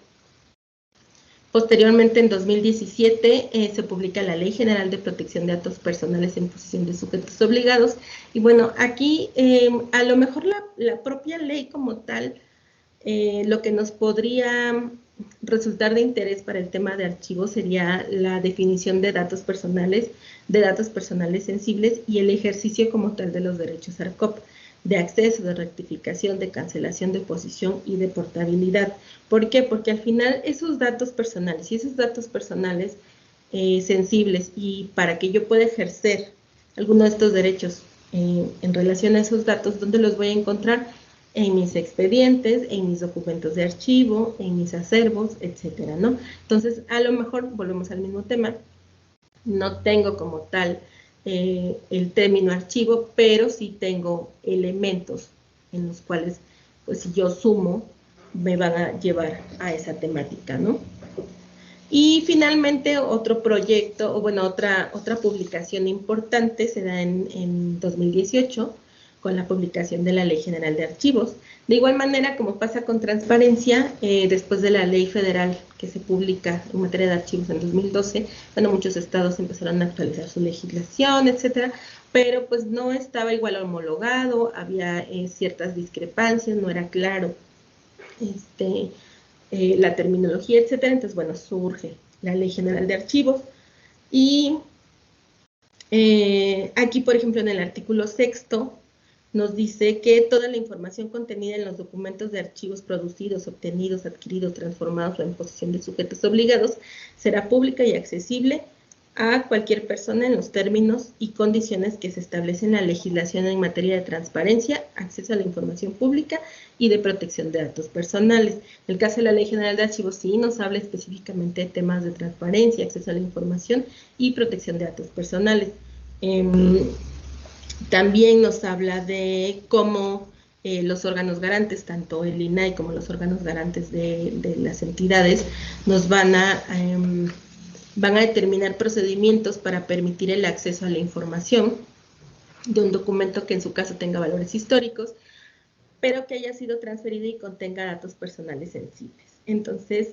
Posteriormente, en 2017, se publica la Ley General de Protección de Datos Personales en posesión de sujetos obligados. Y bueno, aquí a lo mejor la propia ley como tal, lo que nos podría resultar de interés para el tema de archivos sería la definición de datos personales sensibles y el ejercicio como tal de los derechos ARCOP, de acceso, de rectificación, de cancelación, de oposición y de portabilidad. ¿Por qué? Porque al final esos datos personales sensibles, y para que yo pueda ejercer alguno de estos derechos en relación a esos datos, ¿dónde los voy a encontrar? En mis expedientes, en mis documentos de archivo, en mis acervos, etcétera, ¿no? Entonces, a lo mejor, volvemos al mismo tema, no tengo como tal el término archivo, pero sí tengo elementos en los cuales, pues si yo sumo, me van a llevar a esa temática, ¿no? Y finalmente otro proyecto, o bueno, otra publicación importante se da en 2018, con la publicación de la Ley General de Archivos. De igual manera, como pasa con transparencia, después de la ley federal que se publica en materia de archivos en 2012, bueno, muchos estados empezaron a actualizar su legislación, etcétera, pero pues no estaba igual homologado, había ciertas discrepancias, no era claro la terminología, etcétera. Entonces, bueno, surge la Ley General de Archivos y aquí, por ejemplo, en el artículo 6º, nos dice que toda la información contenida en los documentos de archivos producidos, obtenidos, adquiridos, transformados o en posesión de sujetos obligados será pública y accesible a cualquier persona en los términos y condiciones que se establecen en la legislación en materia de transparencia, acceso a la información pública y de protección de datos personales. En el caso de la Ley General de Archivos sí nos habla específicamente de temas de transparencia, acceso a la información y protección de datos personales. También nos habla de cómo los órganos garantes, tanto el INAI como los órganos garantes de las entidades, nos van a determinar procedimientos para permitir el acceso a la información de un documento que en su caso tenga valores históricos, pero que haya sido transferido y contenga datos personales sensibles. Entonces,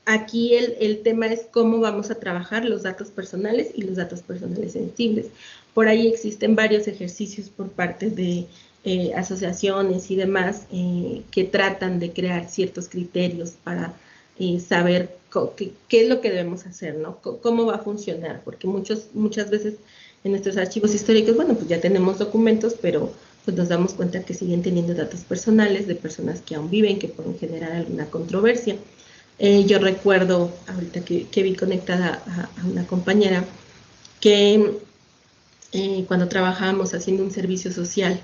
aquí el tema es cómo vamos a trabajar los datos personales y los datos personales sensibles. Por ahí existen varios ejercicios por parte de asociaciones y demás que tratan de crear ciertos criterios para saber qué es lo que debemos hacer, ¿no? Cómo va a funcionar, porque muchas veces en nuestros archivos históricos, bueno, pues ya tenemos documentos, pero pues nos damos cuenta que siguen teniendo datos personales de personas que aún viven, que pueden generar alguna controversia. Yo recuerdo, ahorita que vi conectada a una compañera, que cuando trabajábamos haciendo un servicio social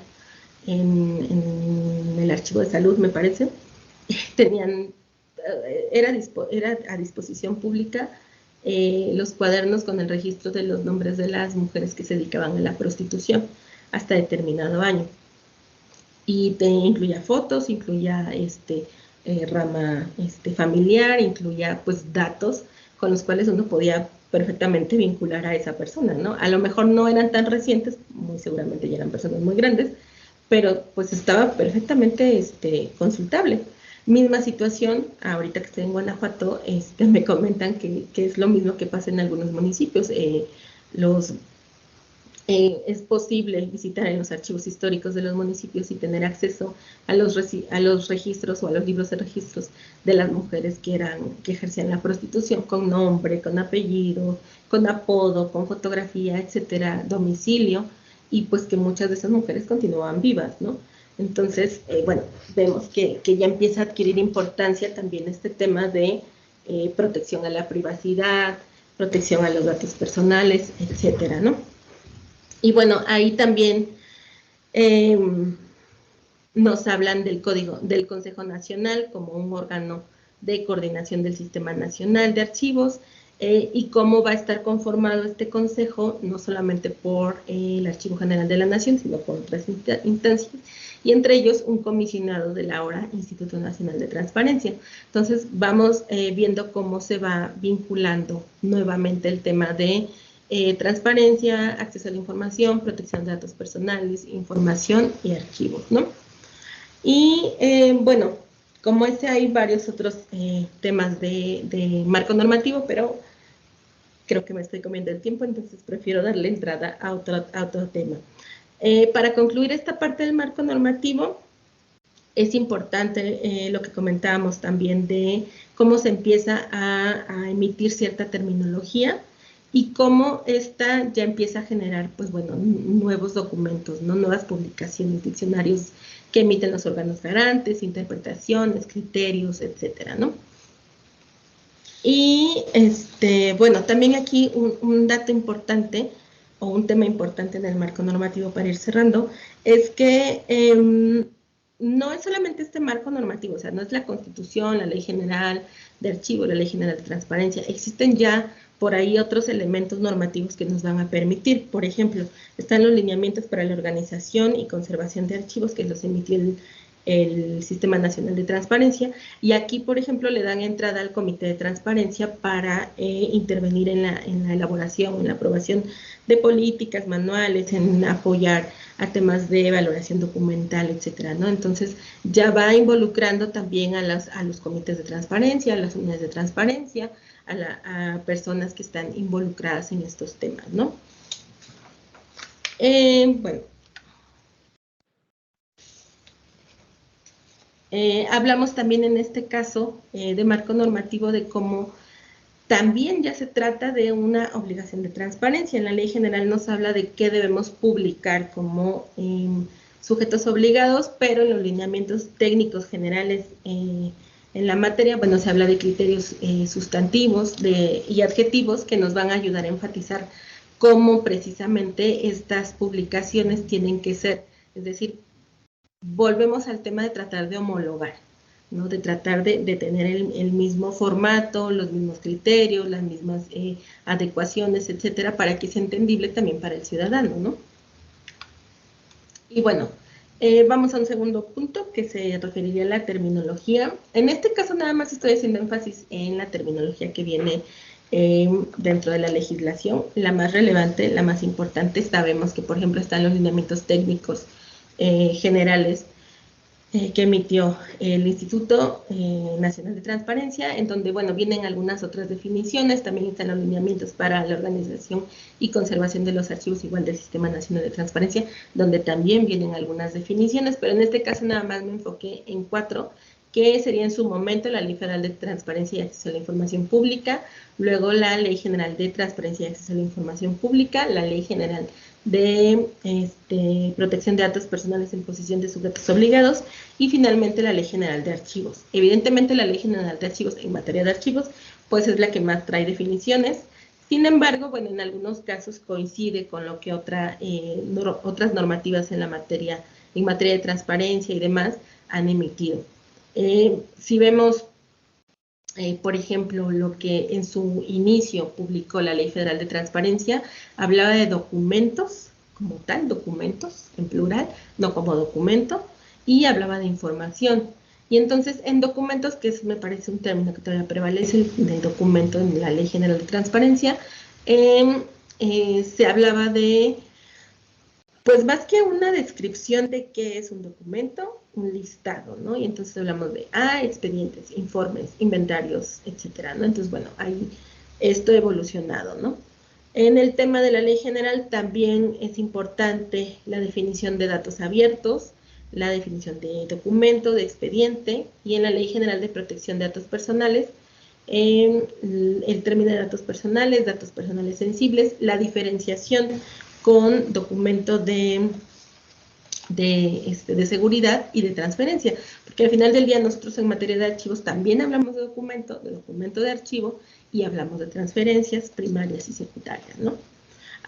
en el archivo de salud, me parece, tenían, era a disposición pública los cuadernos con el registro de los nombres de las mujeres que se dedicaban a la prostitución hasta determinado año. Y te incluía fotos, incluía rama familiar, incluía pues datos con los cuales uno podía perfectamente vincular a esa persona, ¿no? A lo mejor no eran tan recientes, muy seguramente ya eran personas muy grandes, pero pues estaba perfectamente consultable. Misma situación, ahorita que estoy en Guanajuato, me comentan que es lo mismo que pasa en algunos municipios. Es posible visitar en los archivos históricos de los municipios y tener acceso a los registros o a los libros de registros de las mujeres que ejercían la prostitución, con nombre, con apellido, con apodo, con fotografía, etcétera, domicilio, y pues que muchas de esas mujeres continuaban vivas, ¿no? Entonces, bueno, vemos que ya empieza a adquirir importancia también este tema de protección a la privacidad, protección a los datos personales, etcétera, ¿no? Y bueno, ahí también nos hablan del Código del Consejo Nacional como un órgano de coordinación del Sistema Nacional de Archivos y cómo va a estar conformado este consejo, no solamente por el Archivo General de la Nación, sino por otras instancias, y entre ellos un comisionado del ahora Instituto Nacional de Transparencia. Entonces, vamos viendo cómo se va vinculando nuevamente el tema de transparencia, acceso a la información, protección de datos personales, información y archivos, ¿no? Y bueno, como hay varios otros temas de marco normativo, pero creo que me estoy comiendo el tiempo, entonces prefiero darle entrada a otro tema. Para concluir esta parte del marco normativo, es importante lo que comentábamos también de cómo se empieza a emitir cierta terminología y cómo esta ya empieza a generar, pues bueno, nuevos documentos, ¿no? Nuevas publicaciones, diccionarios que emiten los órganos garantes, interpretaciones, criterios, etcétera, ¿no? Y, bueno, también aquí un dato importante, o un tema importante en el marco normativo para ir cerrando, es que no es solamente este marco normativo, o sea, no es la Constitución, la Ley General de Archivo, la Ley General de Transparencia, existen ya por ahí otros elementos normativos que nos van a permitir. Por ejemplo, están los lineamientos para la organización y conservación de archivos que los emitió el Sistema Nacional de Transparencia, y aquí, por ejemplo, le dan entrada al Comité de Transparencia para intervenir en la elaboración, en la aprobación de políticas, manuales, en apoyar a temas de valoración documental, etcétera, ¿no? Entonces, ya va involucrando también a los comités de transparencia, a las unidades de transparencia, a personas que están involucradas en estos temas, ¿no? Bueno. Hablamos también en este caso de marco normativo de cómo también ya se trata de una obligación de transparencia. En la Ley General nos habla de qué debemos publicar como sujetos obligados, pero en los lineamientos técnicos generales en la materia, bueno, se habla de criterios sustantivos y adjetivos que nos van a ayudar a enfatizar cómo precisamente estas publicaciones tienen que ser, es decir, volvemos al tema de tratar de homologar, ¿no? De tratar de tener el mismo formato, los mismos criterios, las mismas adecuaciones, etcétera, para que sea entendible también para el ciudadano, ¿no? Y bueno, vamos a un segundo punto que se referiría a la terminología. En este caso nada más estoy haciendo énfasis en la terminología que viene dentro de la legislación. La más relevante, la más importante, sabemos que por ejemplo están los lineamientos técnicos generales que emitió el Instituto Nacional de Transparencia, en donde, bueno, vienen algunas otras definiciones, también están los lineamientos para la organización y conservación de los archivos, igual del Sistema Nacional de Transparencia, donde también vienen algunas definiciones, pero en este caso nada más me enfoqué en 4, que sería en su momento la Ley Federal de Transparencia y Acceso a la Información Pública, luego la Ley General de Transparencia y Acceso a la Información Pública, la Ley General de protección de datos personales en posesión de sujetos obligados y finalmente la Ley General de Archivos. Evidentemente la Ley General de Archivos en materia de archivos pues es la que más trae definiciones. Sin embargo, bueno, en algunos casos coincide con lo que otras normativas en materia de transparencia y demás han emitido. Si vemos, por ejemplo, lo que en su inicio publicó la Ley Federal de Transparencia, hablaba de documentos, como tal, documentos en plural, no como documento, y hablaba de información. Y entonces, en documentos, que me parece un término que todavía prevalece, de documento en la Ley General de Transparencia, se hablaba de, pues más que una descripción de qué es un documento, un listado, ¿no? Y entonces hablamos de, expedientes, informes, inventarios, etcétera, ¿no? Entonces, bueno, ahí esto ha evolucionado, ¿no? En el tema de la Ley General también es importante la definición de datos abiertos, la definición de documento, de expediente, y en la Ley General de Protección de Datos Personales, el término de datos personales sensibles, la diferenciación con documento de seguridad y de transferencia, porque al final del día nosotros en materia de archivos también hablamos de documento de archivo, y hablamos de transferencias primarias y secundarias, ¿no?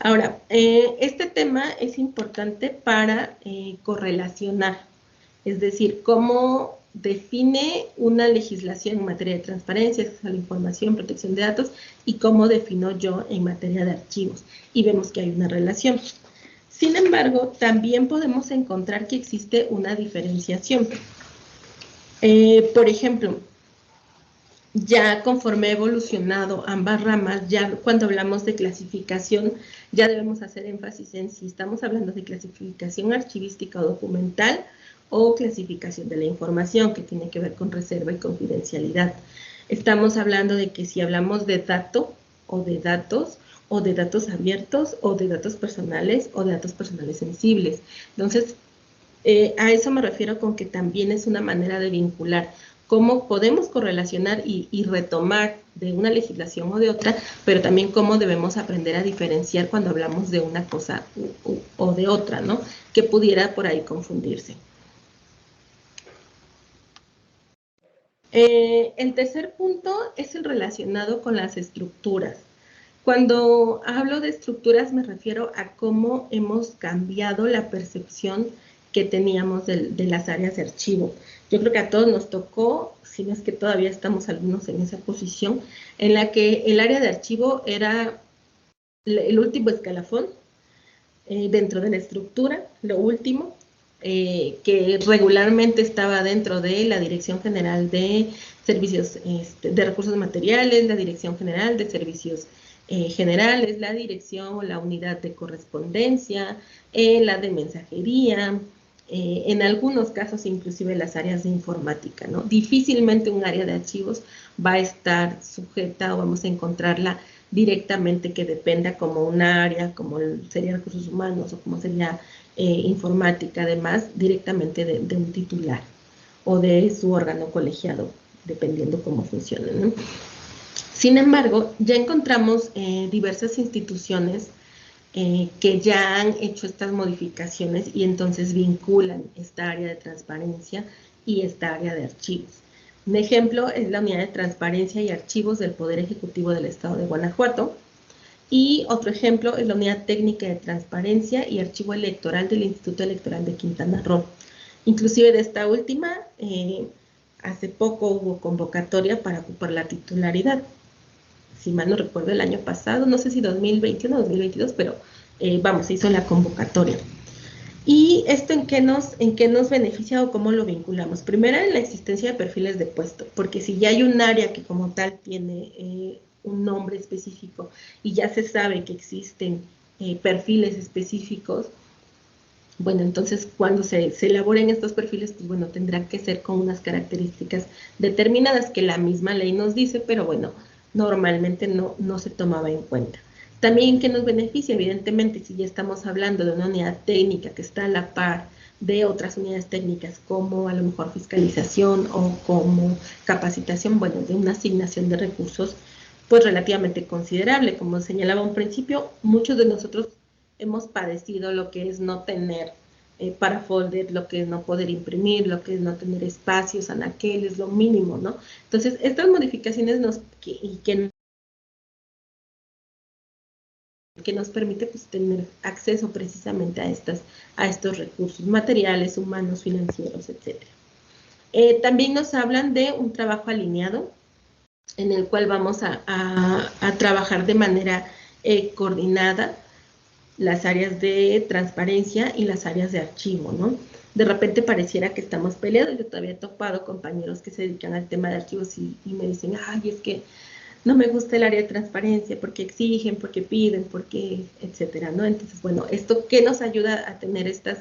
Ahora, este tema es importante para correlacionar, es decir, cómo define una legislación en materia de transparencia, acceso a la información, protección de datos, y cómo defino yo en materia de archivos. Y vemos que hay una relación. Sin embargo, también podemos encontrar que existe una diferenciación. Por ejemplo, ya conforme ha evolucionado ambas ramas, ya cuando hablamos de clasificación, ya debemos hacer énfasis en si estamos hablando de clasificación archivística o documental, o clasificación de la información, que tiene que ver con reserva y confidencialidad. Estamos hablando de que si hablamos de dato, o de datos abiertos, o de datos personales, o de datos personales sensibles. Entonces, a eso me refiero con que también es una manera de vincular cómo podemos correlacionar y retomar de una legislación o de otra, pero también cómo debemos aprender a diferenciar cuando hablamos de una cosa o de otra, ¿no? Que pudiera por ahí confundirse. El tercer punto es el relacionado con las estructuras. Cuando hablo de estructuras me refiero a cómo hemos cambiado la percepción que teníamos de las áreas de archivo. Yo creo que a todos nos tocó, si no es que todavía estamos algunos en esa posición, en la que el área de archivo era el último escalafón dentro de la estructura, lo último, que regularmente estaba dentro de la Dirección General de Servicios de Recursos Materiales, la Dirección General de Servicios Generales, la Dirección o la Unidad de Correspondencia, la de Mensajería, en algunos casos inclusive las áreas de informática, ¿no? Difícilmente un área de archivos va a estar sujeta o vamos a encontrarla directamente que dependa como un área, como sería recursos humanos o como sería informática, además, directamente de un titular o de su órgano colegiado, dependiendo cómo funcione, ¿no? Sin embargo, ya encontramos diversas instituciones que ya han hecho estas modificaciones y entonces vinculan esta área de transparencia y esta área de archivos. Un ejemplo es la Unidad de Transparencia y Archivos del Poder Ejecutivo del Estado de Guanajuato, y otro ejemplo es la Unidad Técnica de Transparencia y Archivo Electoral del Instituto Electoral de Quintana Roo. Inclusive de esta última, hace poco hubo convocatoria para ocupar la titularidad. Si mal no recuerdo, el año pasado, no sé si 2021 o 2022, pero vamos, se hizo la convocatoria. ¿Y esto en qué nos beneficia o cómo lo vinculamos? Primero, en la existencia de perfiles de puesto, porque si ya hay un área que como tal tiene un nombre específico y ya se sabe que existen perfiles específicos, bueno, entonces cuando se elaboren estos perfiles, pues bueno, tendrán que ser con unas características determinadas que la misma ley nos dice, pero bueno, normalmente no se tomaba en cuenta. También que nos beneficia, evidentemente, si ya estamos hablando de una unidad técnica que está a la par de otras unidades técnicas, como a lo mejor fiscalización o como capacitación, bueno, de una asignación de recursos, pues relativamente considerable. Como señalaba un principio, muchos de nosotros hemos padecido lo que es no tener para folder, lo que es no poder imprimir, lo que es no tener espacios, anaqueles, lo mínimo, ¿no? Entonces, estas modificaciones que nos permite pues, tener acceso precisamente a estos recursos materiales, humanos, financieros, etc. También nos hablan de un trabajo alineado, en el cual vamos a trabajar de manera coordinada las áreas de transparencia y las áreas de archivo, ¿no? De repente pareciera que estamos peleados. Yo todavía he topado compañeros que se dedican al tema de archivos y me dicen, ay, es que no me gusta el área de transparencia porque exigen, porque piden, porque, etcétera, ¿no? Entonces, bueno, ¿esto qué nos ayuda a tener esta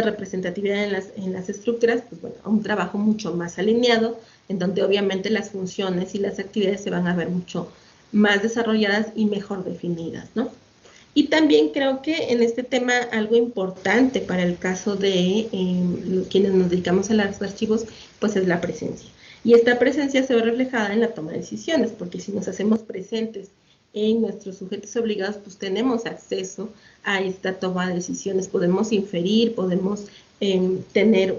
representatividad en las estructuras? Pues bueno, a un trabajo mucho más alineado, en donde obviamente las funciones y las actividades se van a ver mucho más desarrolladas y mejor definidas, ¿no? Y también creo que en este tema algo importante para el caso de quienes nos dedicamos a los archivos, pues es la presencia. Y esta presencia se ve reflejada en la toma de decisiones, porque si nos hacemos presentes en nuestros sujetos obligados, pues tenemos acceso a esta toma de decisiones, podemos inferir, podemos tener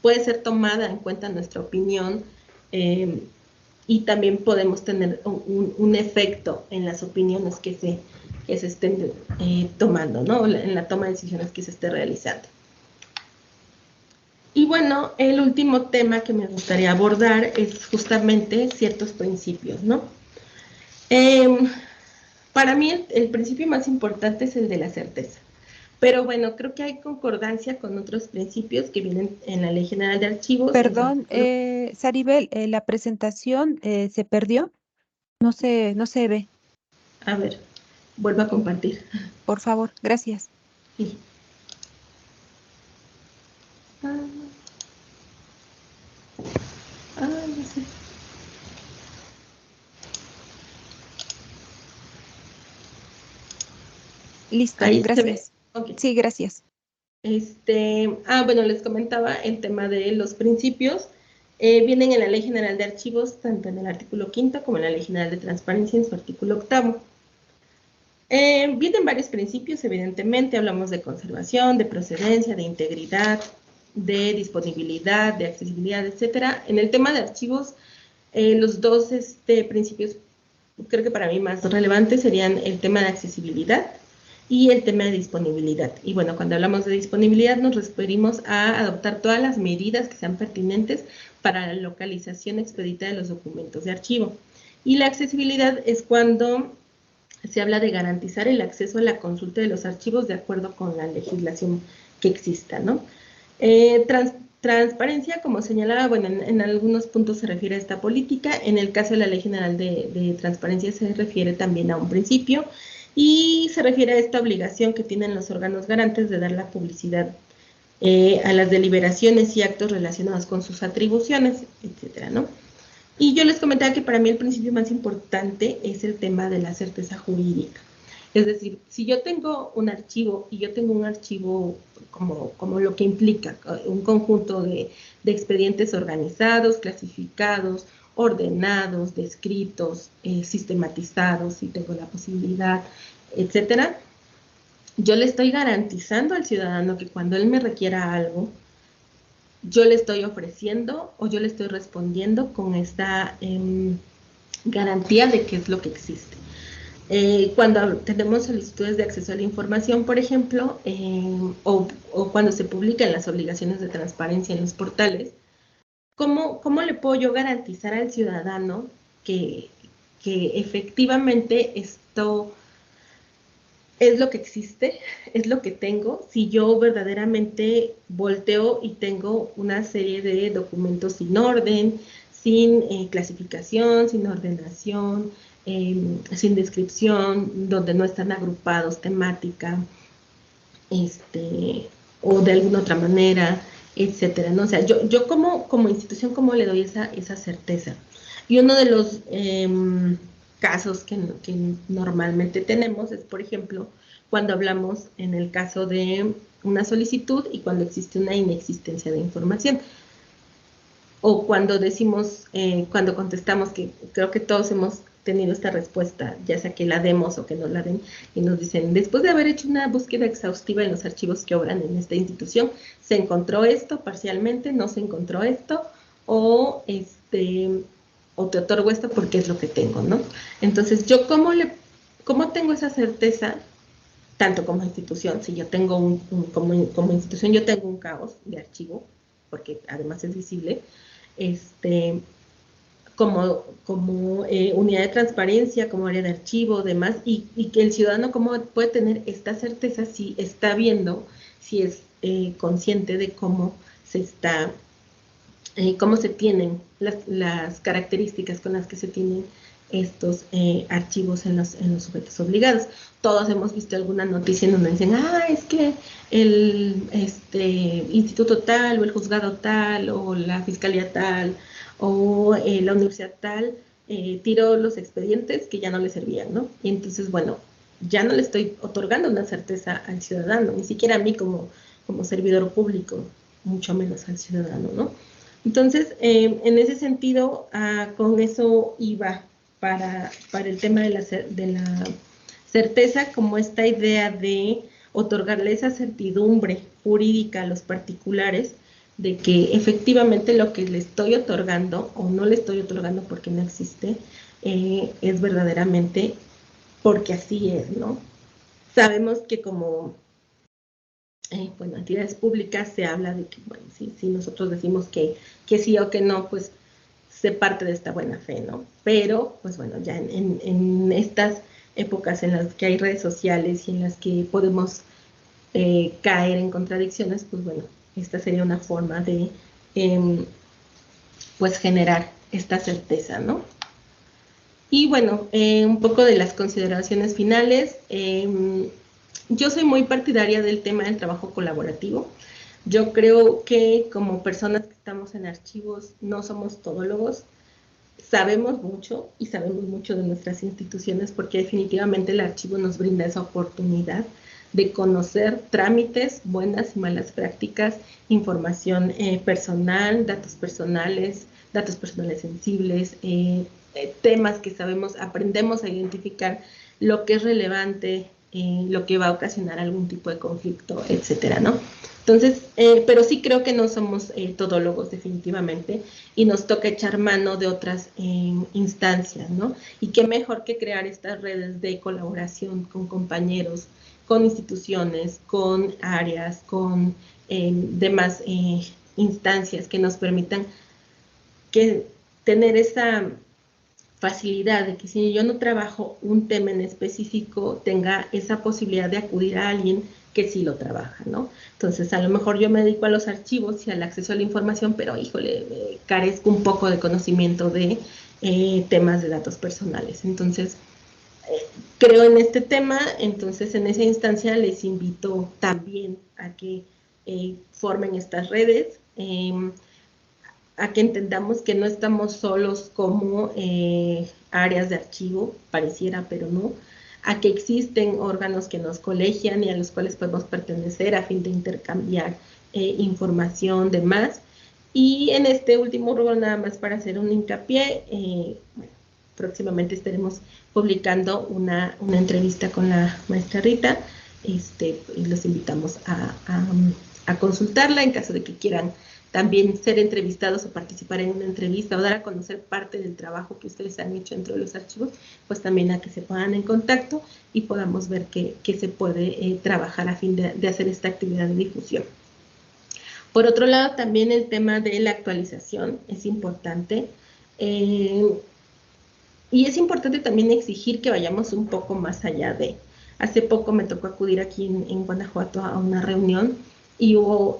puede ser tomada en cuenta nuestra opinión, y también podemos tener un efecto en las opiniones que se estén tomando, ¿no? En la toma de decisiones que se esté realizando. Y bueno, el último tema que me gustaría abordar es justamente ciertos principios, ¿no? Para mí el principio más importante es el de la certeza. Pero bueno, creo que hay concordancia con otros principios que vienen en la Ley General de Archivos. Perdón, Saribel, la presentación se perdió, no se ve. A ver, vuelvo a compartir. Por favor, gracias. Sí. No sé. Listo, Ahí se ve. gracias. Okay. Sí, gracias. Bueno, les comentaba el tema de los principios. Vienen en la Ley General de Archivos, tanto en el artículo 5º como en la Ley General de Transparencia en su artículo 8º. Vienen varios principios, evidentemente, hablamos de conservación, de procedencia, de integridad, de disponibilidad, de accesibilidad, etcétera. En el tema de archivos, los dos principios, creo que para mí más relevantes, serían el tema de accesibilidad y el tema de disponibilidad. Y bueno, cuando hablamos de disponibilidad nos referimos a adoptar todas las medidas que sean pertinentes para la localización expedita de los documentos de archivo. Y la accesibilidad es cuando se habla de garantizar el acceso a la consulta de los archivos de acuerdo con la legislación que exista, ¿no? Transparencia, como señalaba, bueno, en algunos puntos se refiere a esta política. En el caso de la Ley General de Transparencia se refiere también a un principio y se refiere a esta obligación que tienen los órganos garantes de dar la publicidad a las deliberaciones y actos relacionados con sus atribuciones, etcétera, ¿no? Y yo les comentaba que para mí el principio más importante es el tema de la certeza jurídica. Es decir, si yo tengo un archivo y yo tengo un archivo como lo que implica un conjunto de expedientes organizados, clasificados, ordenados, descritos, sistematizados, si tengo la posibilidad, etcétera, yo le estoy garantizando al ciudadano que cuando él me requiera algo, yo le estoy ofreciendo o yo le estoy respondiendo con esta garantía de qué es lo que existe. Cuando tenemos solicitudes de acceso a la información, por ejemplo, o cuando se publican las obligaciones de transparencia en los portales, ¿cómo le puedo yo garantizar al ciudadano que efectivamente esto es lo que existe, es lo que tengo, si yo verdaderamente volteo y tengo una serie de documentos sin orden, sin clasificación, sin ordenación, sin descripción, donde no están agrupados temática, o de alguna otra manera, etcétera, ¿no? O sea, yo como institución, ¿cómo le doy esa certeza? Y uno de los casos que normalmente tenemos es, por ejemplo, cuando hablamos en el caso de una solicitud y cuando existe una inexistencia de información. O cuando decimos, cuando contestamos, que creo que todos hemos tenido esta respuesta, ya sea que la demos o que nos la den, y nos dicen, después de haber hecho una búsqueda exhaustiva en los archivos que obran en esta institución, se encontró esto parcialmente, no se encontró esto, o te otorgo esto porque es lo que tengo, ¿no? Entonces, yo ¿cómo tengo esa certeza? Tanto como institución, si yo tengo como institución yo tengo un caos de archivo, porque además es visible, como unidad de transparencia, como área de archivo, demás, y que el ciudadano cómo puede tener esta certeza si está viendo, si es consciente de cómo cómo se tienen las características con las que se tienen estos archivos en los sujetos obligados. Todos hemos visto alguna noticia en donde dicen, es que el instituto tal, o el juzgado tal, o la fiscalía tal, o la universidad tal, tiró los expedientes que ya no le servían, ¿no? Y entonces, bueno, ya no le estoy otorgando una certeza al ciudadano, ni siquiera a mí como servidor público, mucho menos al ciudadano, ¿no? Entonces, en ese sentido, con eso iba para el tema de la certeza, como esta idea de otorgarle esa certidumbre jurídica a los particulares de que efectivamente lo que le estoy otorgando o no le estoy otorgando porque no existe, es verdaderamente porque así es, ¿no? Sabemos que como entidades públicas se habla de que, bueno, si nosotros decimos que sí o que no, pues se parte de esta buena fe, ¿no? Pero, pues bueno, ya en estas épocas en las que hay redes sociales y en las que podemos caer en contradicciones, pues bueno, esta sería una forma de, pues, generar esta certeza, ¿no? Y bueno, un poco de las consideraciones finales. Yo soy muy partidaria del tema del trabajo colaborativo. Yo creo que como personas que estamos en archivos no somos todólogos, sabemos mucho y sabemos mucho de nuestras instituciones porque definitivamente el archivo nos brinda esa oportunidad de conocer trámites, buenas y malas prácticas, información personal, datos personales sensibles, temas que sabemos, aprendemos a identificar lo que es relevante, lo que va a ocasionar algún tipo de conflicto, etcétera, ¿no? Entonces, pero sí creo que no somos todólogos definitivamente y nos toca echar mano de otras instancias, ¿no? Y qué mejor que crear estas redes de colaboración con compañeros, con instituciones, con áreas, con demás instancias que nos permitan tener esa facilidad de que si yo no trabajo un tema en específico, tenga esa posibilidad de acudir a alguien que sí lo trabaja, ¿no? Entonces, a lo mejor yo me dedico a los archivos y al acceso a la información, pero, híjole, carezco un poco de conocimiento de temas de datos personales. Entonces, creo en este tema, entonces en esa instancia les invito también a que formen estas redes, a que entendamos que no estamos solos como áreas de archivo, pareciera, pero no, a que existen órganos que nos colegian y a los cuales podemos pertenecer a fin de intercambiar información, demás. Y en este último rubro, nada más para hacer un hincapié, bueno, próximamente estaremos publicando una entrevista con la maestra Rita, y los invitamos a consultarla en caso de que quieran también ser entrevistados o participar en una entrevista o dar a conocer parte del trabajo que ustedes han hecho dentro de los archivos, pues también a que se pongan en contacto y podamos ver qué se puede trabajar a fin de hacer esta actividad de difusión. Por otro lado, también el tema de la actualización es importante. Y es importante también exigir que vayamos un poco más allá de. Hace poco me tocó acudir aquí en Guanajuato a una reunión y hubo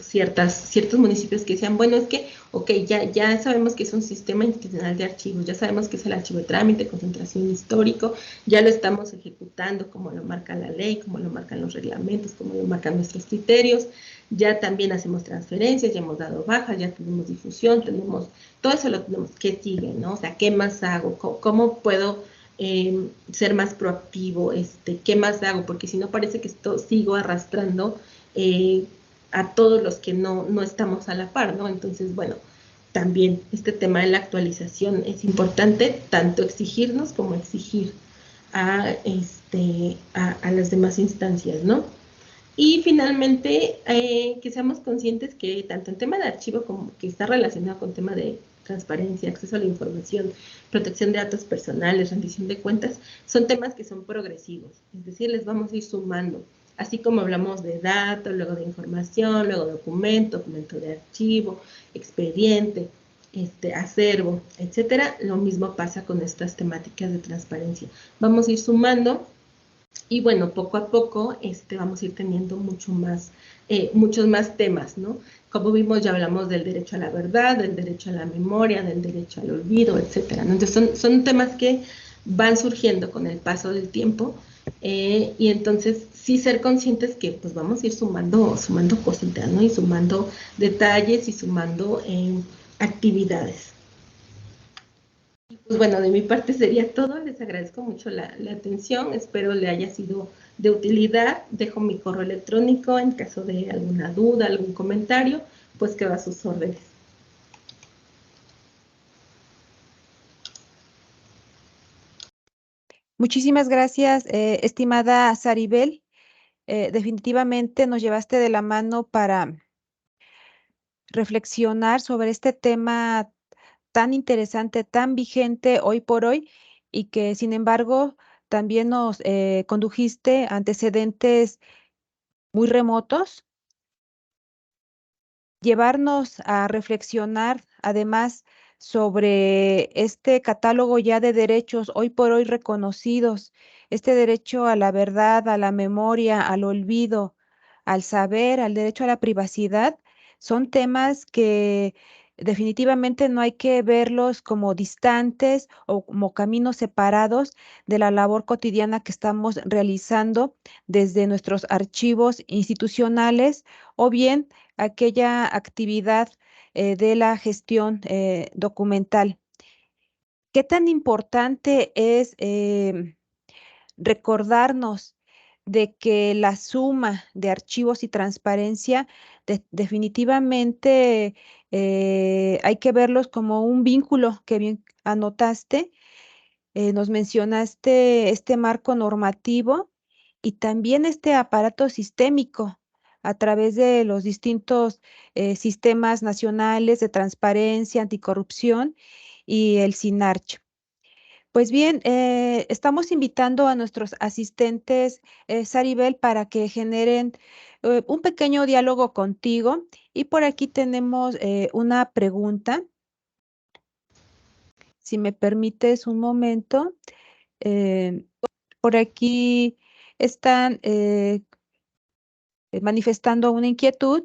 ciertos municipios que decían, bueno, es que, ok, ya sabemos que es un sistema institucional de archivos, ya sabemos que es el archivo de trámite, concentración histórico, ya lo estamos ejecutando como lo marca la ley, como lo marcan los reglamentos, como lo marcan nuestros criterios, ya también hacemos transferencias, ya hemos dado bajas, ya tenemos difusión, todo eso lo tenemos, ¿qué sigue, no? O sea, ¿qué más hago? ¿Cómo puedo ser más proactivo? ¿Qué más hago? Porque si no parece que sigo arrastrando a todos los que no estamos a la par, ¿no? Entonces, bueno, también este tema de la actualización es importante, tanto exigirnos como exigir a las demás instancias, ¿no? Y finalmente, que seamos conscientes que tanto el tema de archivo como que está relacionado con el tema de transparencia, acceso a la información, protección de datos personales, rendición de cuentas, son temas que son progresivos, es decir, les vamos a ir sumando, así como hablamos de datos, luego de información, luego documento de archivo, expediente, acervo, etcétera. Lo mismo pasa con estas temáticas de transparencia. Vamos a ir sumando y bueno, poco a poco vamos a ir teniendo muchos más temas, ¿no? Como vimos, ya hablamos del derecho a la verdad, del derecho a la memoria, del derecho al olvido, etcétera, ¿no? Entonces son temas que van surgiendo con el paso del tiempo y entonces sí ser conscientes que pues vamos a ir sumando cositas, ¿no? Y sumando detalles y sumando actividades. Pues bueno, de mi parte sería todo. Les agradezco mucho la atención. Espero le haya sido de utilidad. Dejo mi correo electrónico en caso de alguna duda, algún comentario, pues quedo a sus órdenes. Muchísimas gracias, estimada Saribel. Definitivamente nos llevaste de la mano para reflexionar sobre este tema tan interesante, tan vigente hoy por hoy y que sin embargo también nos condujiste a antecedentes muy remotos, llevarnos a reflexionar además sobre este catálogo ya de derechos hoy por hoy reconocidos, este derecho a la verdad, a la memoria, al olvido, al saber, al derecho a la privacidad, son temas que definitivamente no hay que verlos como distantes o como caminos separados de la labor cotidiana que estamos realizando desde nuestros archivos institucionales o bien aquella actividad de la gestión documental. ¿Qué tan importante es recordarnos de que la suma de archivos y transparencia definitivamente hay que verlos como un vínculo que bien anotaste? Nos mencionaste este marco normativo y también este aparato sistémico a través de los distintos sistemas nacionales de transparencia, anticorrupción y el SINARCH. Pues bien, estamos invitando a nuestros asistentes, Saribel, para que generen un pequeño diálogo contigo. Y por aquí tenemos una pregunta. Si me permites un momento. Eh, por aquí están manifestando una inquietud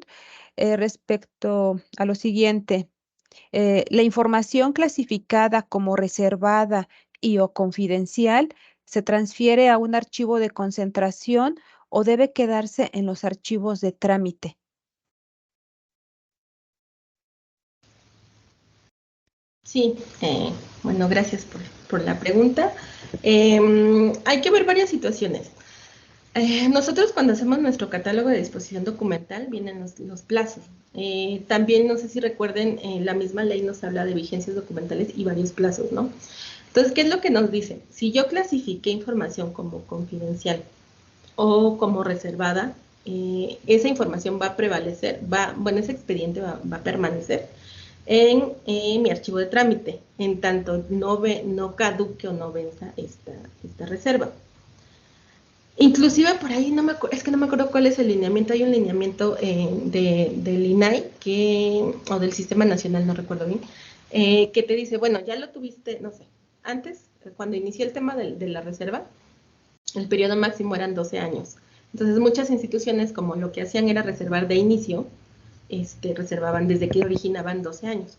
respecto a lo siguiente. La información clasificada como reservada y o confidencial se transfiere a un archivo de concentración o debe quedarse en los archivos de trámite. Sí, bueno, gracias por la pregunta. Hay que ver varias situaciones. Nosotros cuando hacemos nuestro catálogo de disposición documental vienen los plazos. También no sé si recuerden, la misma ley nos habla de vigencias documentales y varios plazos, ¿no? Entonces, ¿qué es lo que nos dice? Si yo clasifiqué información como confidencial o como reservada, esa información va a prevalecer, bueno, ese expediente va a permanecer en mi archivo de trámite, en tanto no caduque o no venza esta reserva. Inclusive por ahí, es que no me acuerdo cuál es el lineamiento, hay un lineamiento del INAI, o del Sistema Nacional, no recuerdo bien, que te dice, bueno, ya lo tuviste, no sé, antes, cuando inició el tema de la reserva, el periodo máximo eran 12 años. Entonces muchas instituciones como lo que hacían era reservar de inicio, reservaban desde que originaban 12 años.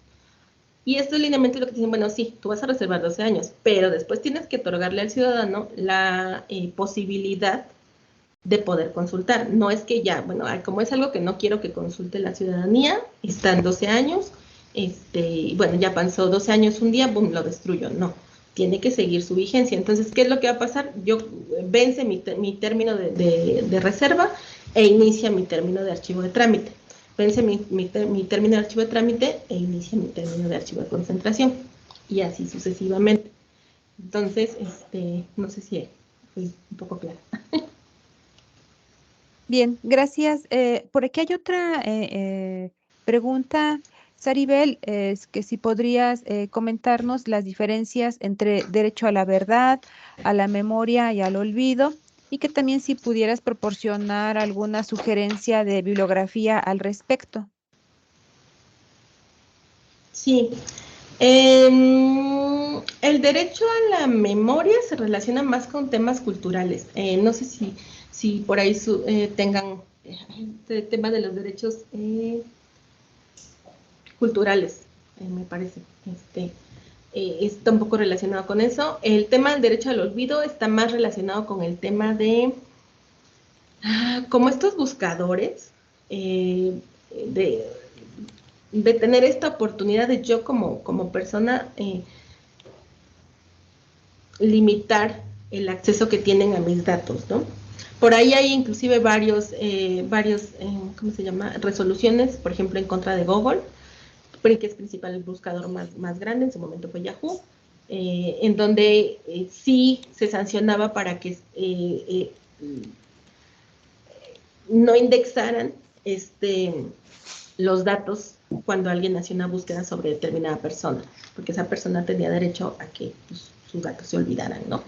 Y estos lineamientos lo que dicen, bueno, sí, tú vas a reservar 12 años, pero después tienes que otorgarle al ciudadano la posibilidad de poder consultar. No es que ya, bueno, como es algo que no quiero que consulte la ciudadanía, están 12 años, bueno, ya pasó 12 años un día, boom, lo destruyo. No, tiene que seguir su vigencia. Entonces, ¿qué es lo que va a pasar? Yo vence mi término de reserva e inicia mi término de archivo de trámite. vence mi término de archivo de trámite e inicia mi término de archivo de concentración, y así sucesivamente. Entonces, no sé si fui un poco clara. Bien, gracias. Por aquí hay otra pregunta, Saribel, es que si podrías comentarnos las diferencias entre derecho a la verdad, a la memoria y al olvido, y que también si pudieras proporcionar alguna sugerencia de bibliografía al respecto. Sí. El derecho a la memoria se relaciona más con temas culturales. No sé si por ahí tengan el tema de los derechos culturales, me parece. Está un poco relacionado con eso. El tema del derecho al olvido está más relacionado con el tema de como estos buscadores, de, de tener esta oportunidad de yo como persona limitar el acceso que tienen a mis datos, ¿no? Por ahí hay inclusive varios, ¿cómo se llama? Resoluciones, por ejemplo, en contra de Google, que es principal el buscador más grande, en su momento fue Yahoo, en donde sí se sancionaba para que no indexaran los datos cuando alguien hacía una búsqueda sobre determinada persona, porque esa persona tenía derecho a que pues, sus datos se olvidaran, ¿no?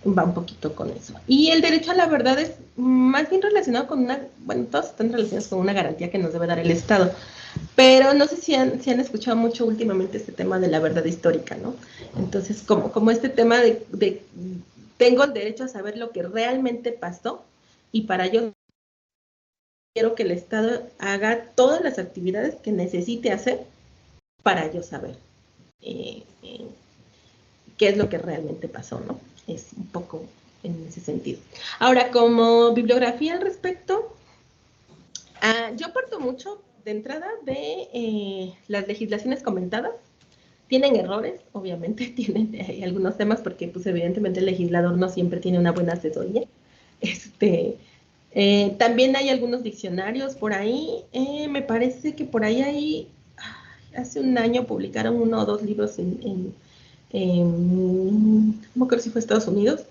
Va un poquito con eso. Y el derecho a la verdad es más bien relacionado con bueno, todos están relacionados con una garantía que nos debe dar el Estado, pero no sé si han escuchado mucho últimamente este tema de la verdad histórica, ¿no? Entonces, como este tema de tengo el derecho a saber lo que realmente pasó, y para ello quiero que el Estado haga todas las actividades que necesite hacer para yo saber eh, eh, qué es lo que realmente pasó, ¿no? Es un poco en ese sentido. Ahora, como bibliografía al respecto, yo parto mucho de entrada de las legislaciones comentadas. Tienen errores, obviamente, hay algunos temas porque, pues, evidentemente el legislador no siempre tiene una buena asesoría. También hay algunos diccionarios por ahí. Me parece que por ahí hace un año publicaron 1 o 2 libros no creo si fue Estados Unidos,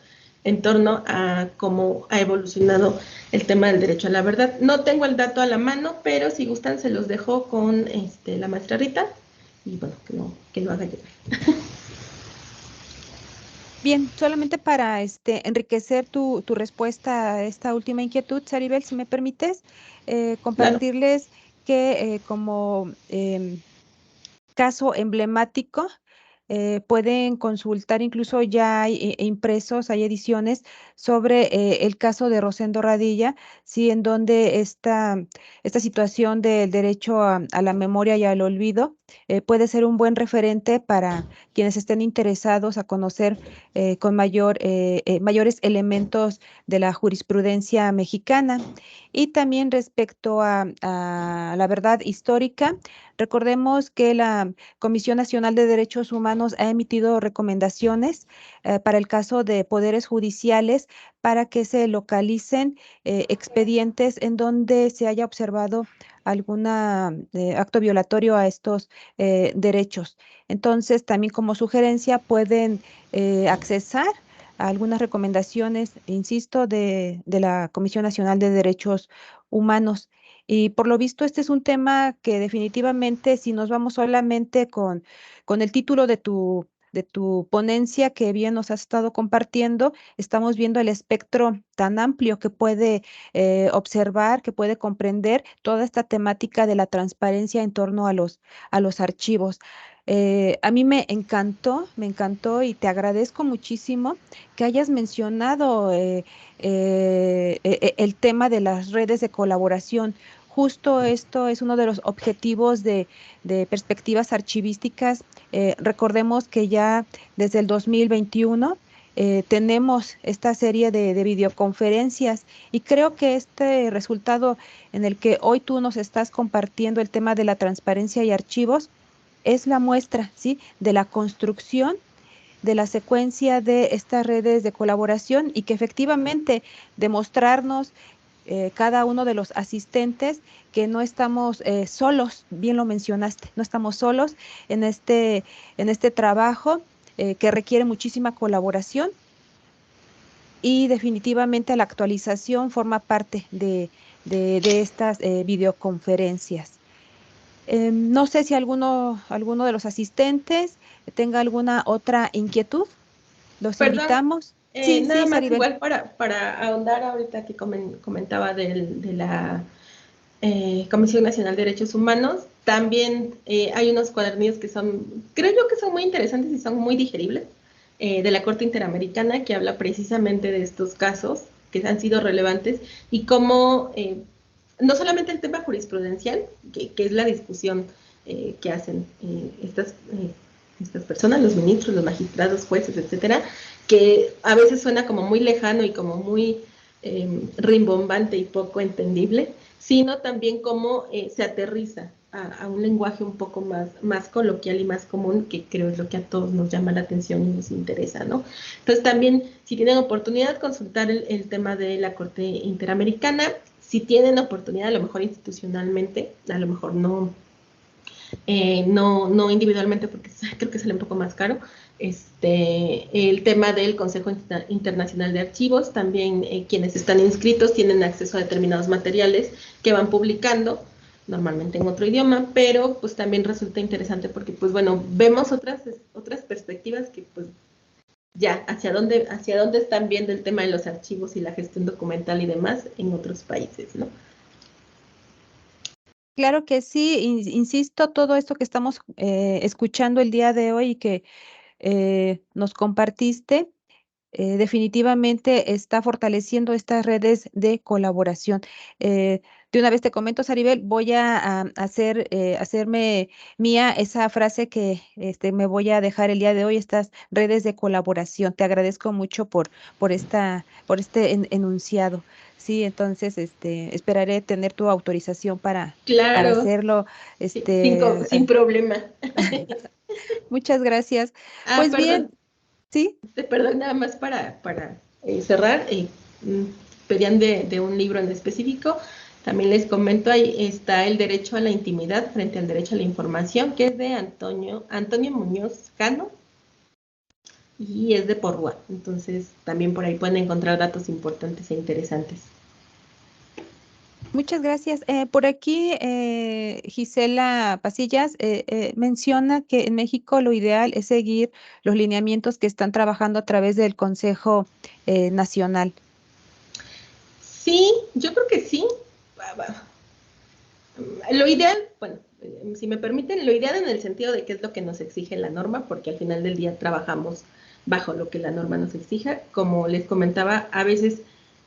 en torno a cómo ha evolucionado el tema del derecho a la verdad. No tengo el dato a la mano, pero si gustan se los dejo con la maestra Rita, y bueno, que lo haga llegar. Bien, solamente para enriquecer tu respuesta a esta última inquietud, Saribel, si me permites, Claro. compartirles que como caso emblemático, pueden consultar, incluso ya hay impresos, hay ediciones sobre el caso de Rosendo Radilla, sí, en donde esta situación del derecho a la memoria y al olvido puede ser un buen referente para quienes estén interesados a conocer con mayores elementos de la jurisprudencia mexicana. Y también respecto a la verdad histórica, recordemos que la Comisión Nacional de Derechos Humanos ha emitido recomendaciones para el caso de poderes judiciales para que se localicen expedientes en donde se haya observado algún acto violatorio a estos derechos. Entonces, también como sugerencia pueden accesar a algunas recomendaciones, insisto, de la Comisión Nacional de Derechos Humanos. Y por lo visto, este es un tema que definitivamente, si nos vamos solamente con el título de tu ponencia que bien nos has estado compartiendo, estamos viendo el espectro tan amplio que puede observar, que puede comprender toda esta temática de la transparencia en torno a los archivos. A mí me encantó y te agradezco muchísimo que hayas mencionado el tema de las redes de colaboración. Justo esto es uno de los objetivos de perspectivas archivísticas. Recordemos que ya desde el 2021 tenemos esta serie de videoconferencias y creo que este resultado en el que hoy tú nos estás compartiendo el tema de la transparencia y archivos es la muestra, ¿sí? De la construcción de la secuencia de estas redes de colaboración y que efectivamente demostrarnos cada uno de los asistentes, que no estamos solos, bien lo mencionaste, no estamos solos en este trabajo que requiere muchísima colaboración, y definitivamente la actualización forma parte de estas videoconferencias. No sé si alguno de los asistentes tenga alguna otra inquietud. Los Perdón, invitamos. Sí, nada sí, más Saribel. igual para ahondar ahorita que comentaba de la Comisión Nacional de Derechos Humanos, también hay unos cuadernillos que son, creo yo que son muy interesantes y son muy digeribles, de la Corte Interamericana, que habla precisamente de estos casos que han sido relevantes y cómo no solamente el tema jurisprudencial, que es la discusión que hacen estas personas, los ministros, los magistrados, jueces, etcétera, que a veces suena como muy lejano y como muy rimbombante y poco entendible, sino también cómo se aterriza a un lenguaje un poco más coloquial y más común, que creo es lo que a todos nos llama la atención y nos interesa, ¿no? Entonces también, si tienen oportunidad, consultar el tema de la Corte Interamericana, si tienen oportunidad, a lo mejor institucionalmente, a lo mejor no individualmente, porque creo que sale un poco más caro. El tema del Consejo Internacional de Archivos, también quienes están inscritos tienen acceso a determinados materiales que van publicando, normalmente en otro idioma, pero pues también resulta interesante porque, pues bueno, vemos otras perspectivas que pues ya hacia dónde están viendo el tema de los archivos y la gestión documental y demás en otros países, ¿no? Claro que sí, insisto, todo esto que estamos escuchando el día de hoy y que nos compartiste, definitivamente está fortaleciendo estas redes de colaboración. De una vez te comento, Saribel, voy a hacerme mía esa frase que me voy a dejar el día de hoy, estas redes de colaboración. Te agradezco mucho por este enunciado. Sí, entonces esperaré tener tu autorización para Claro, hacerlo. sin problema. Muchas gracias. Ah, Pues bien, perdón, sí. perdón, nada más para cerrar, mm, pedían de un libro en específico. También les comento, ahí está El derecho a la intimidad frente al derecho a la información, que es de Antonio Muñoz Cano y es de Porrúa. Entonces, también por ahí pueden encontrar datos importantes e interesantes. Muchas gracias. Por aquí, Gisela Pasillas menciona que en México lo ideal es seguir los lineamientos que están trabajando a través del Consejo Nacional. Sí, yo creo que sí. Lo ideal, bueno, si me permiten, lo ideal en el sentido de qué es lo que nos exige la norma, porque al final del día trabajamos bajo lo que la norma nos exija. Como les comentaba, a veces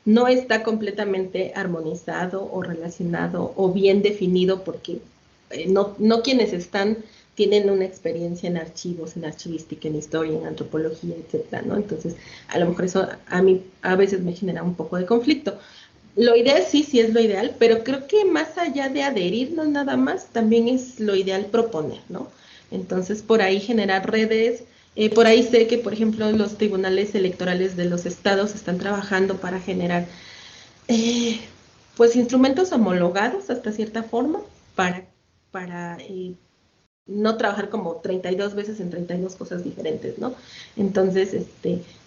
no está completamente armonizado o relacionado o bien definido porque no quienes están tienen una experiencia en archivos, en archivística, en historia, en antropología, etcétera, ¿no? Entonces, a lo mejor eso a mí a veces me genera un poco de conflicto. Lo ideal sí es lo ideal, pero creo que más allá de adherirnos nada más, también es lo ideal proponer, ¿no? Entonces, por ahí generar redes, por ahí sé que, por ejemplo, los tribunales electorales de los estados están trabajando para generar, eh, pues, instrumentos homologados hasta cierta forma para no trabajar como 32 veces en 32 cosas diferentes, ¿no? Entonces,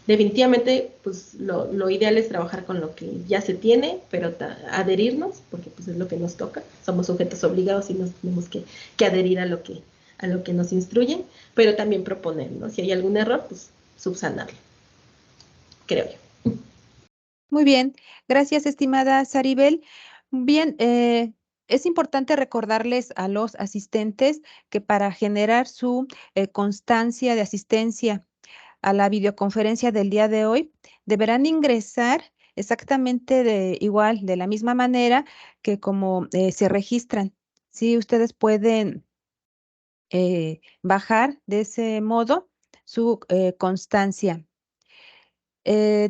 definitivamente, pues lo ideal es trabajar con lo que ya se tiene, pero adherirnos, porque pues es lo que nos toca, somos sujetos obligados y nos tenemos que adherir a lo que nos instruyen, pero también proponer, ¿no? Si hay algún error, pues subsanarlo, creo yo. Muy bien, gracias, estimada Saribel. Bien, es importante recordarles a los asistentes que para generar su constancia de asistencia a la videoconferencia del día de hoy, deberán ingresar exactamente de la misma manera que como se registran. Sí, ustedes pueden bajar de ese modo su constancia.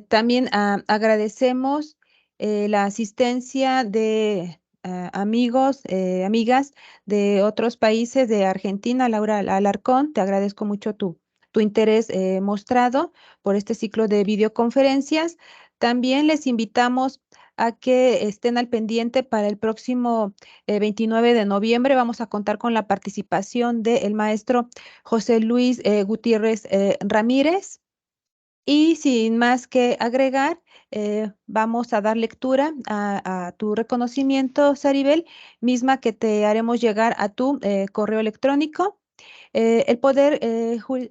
También agradecemos la asistencia de amigos, amigas de otros países, de Argentina. Laura Alarcón, te agradezco mucho tu interés mostrado por este ciclo de videoconferencias. También les invitamos a que estén al pendiente para el próximo 29 de noviembre. Vamos a contar con la participación del maestro José Luis Gutiérrez Ramírez. Y sin más que agregar, vamos a dar lectura a tu reconocimiento, Saribel, misma que te haremos llegar a tu correo electrónico. El Poder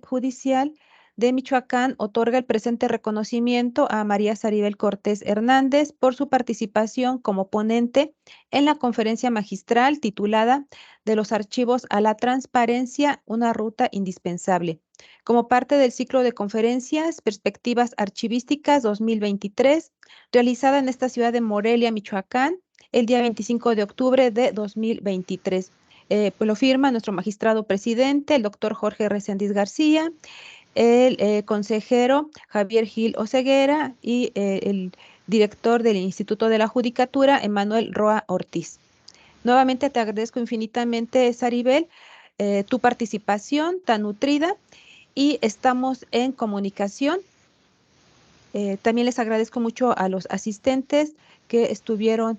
Judicial de Michoacán otorga el presente reconocimiento a María Saribel Cortés Hernández por su participación como ponente en la conferencia magistral titulada De los archivos a la transparencia, una ruta indispensable, como parte del ciclo de conferencias Perspectivas Archivísticas 2023, realizada en esta ciudad de Morelia, Michoacán, el día 25 de octubre de 2023. Pues lo firma nuestro magistrado presidente, el doctor Jorge Reséndiz García, el consejero Javier Gil Oseguera y el director del Instituto de la Judicatura, Emanuel Roa Ortiz. Nuevamente te agradezco infinitamente, Saribel, tu participación tan nutrida y estamos en comunicación. También les agradezco mucho a los asistentes que estuvieron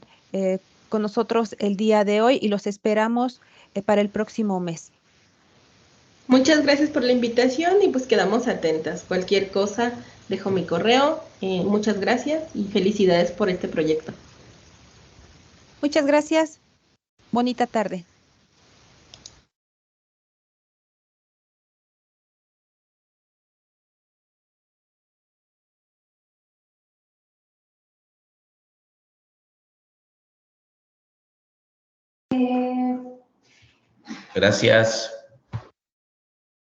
con nosotros el día de hoy y los esperamos para el próximo mes. Muchas gracias por la invitación y pues quedamos atentas. Cualquier cosa, dejo mi correo. Muchas gracias y felicidades por este proyecto. Muchas gracias. Bonita tarde. Gracias.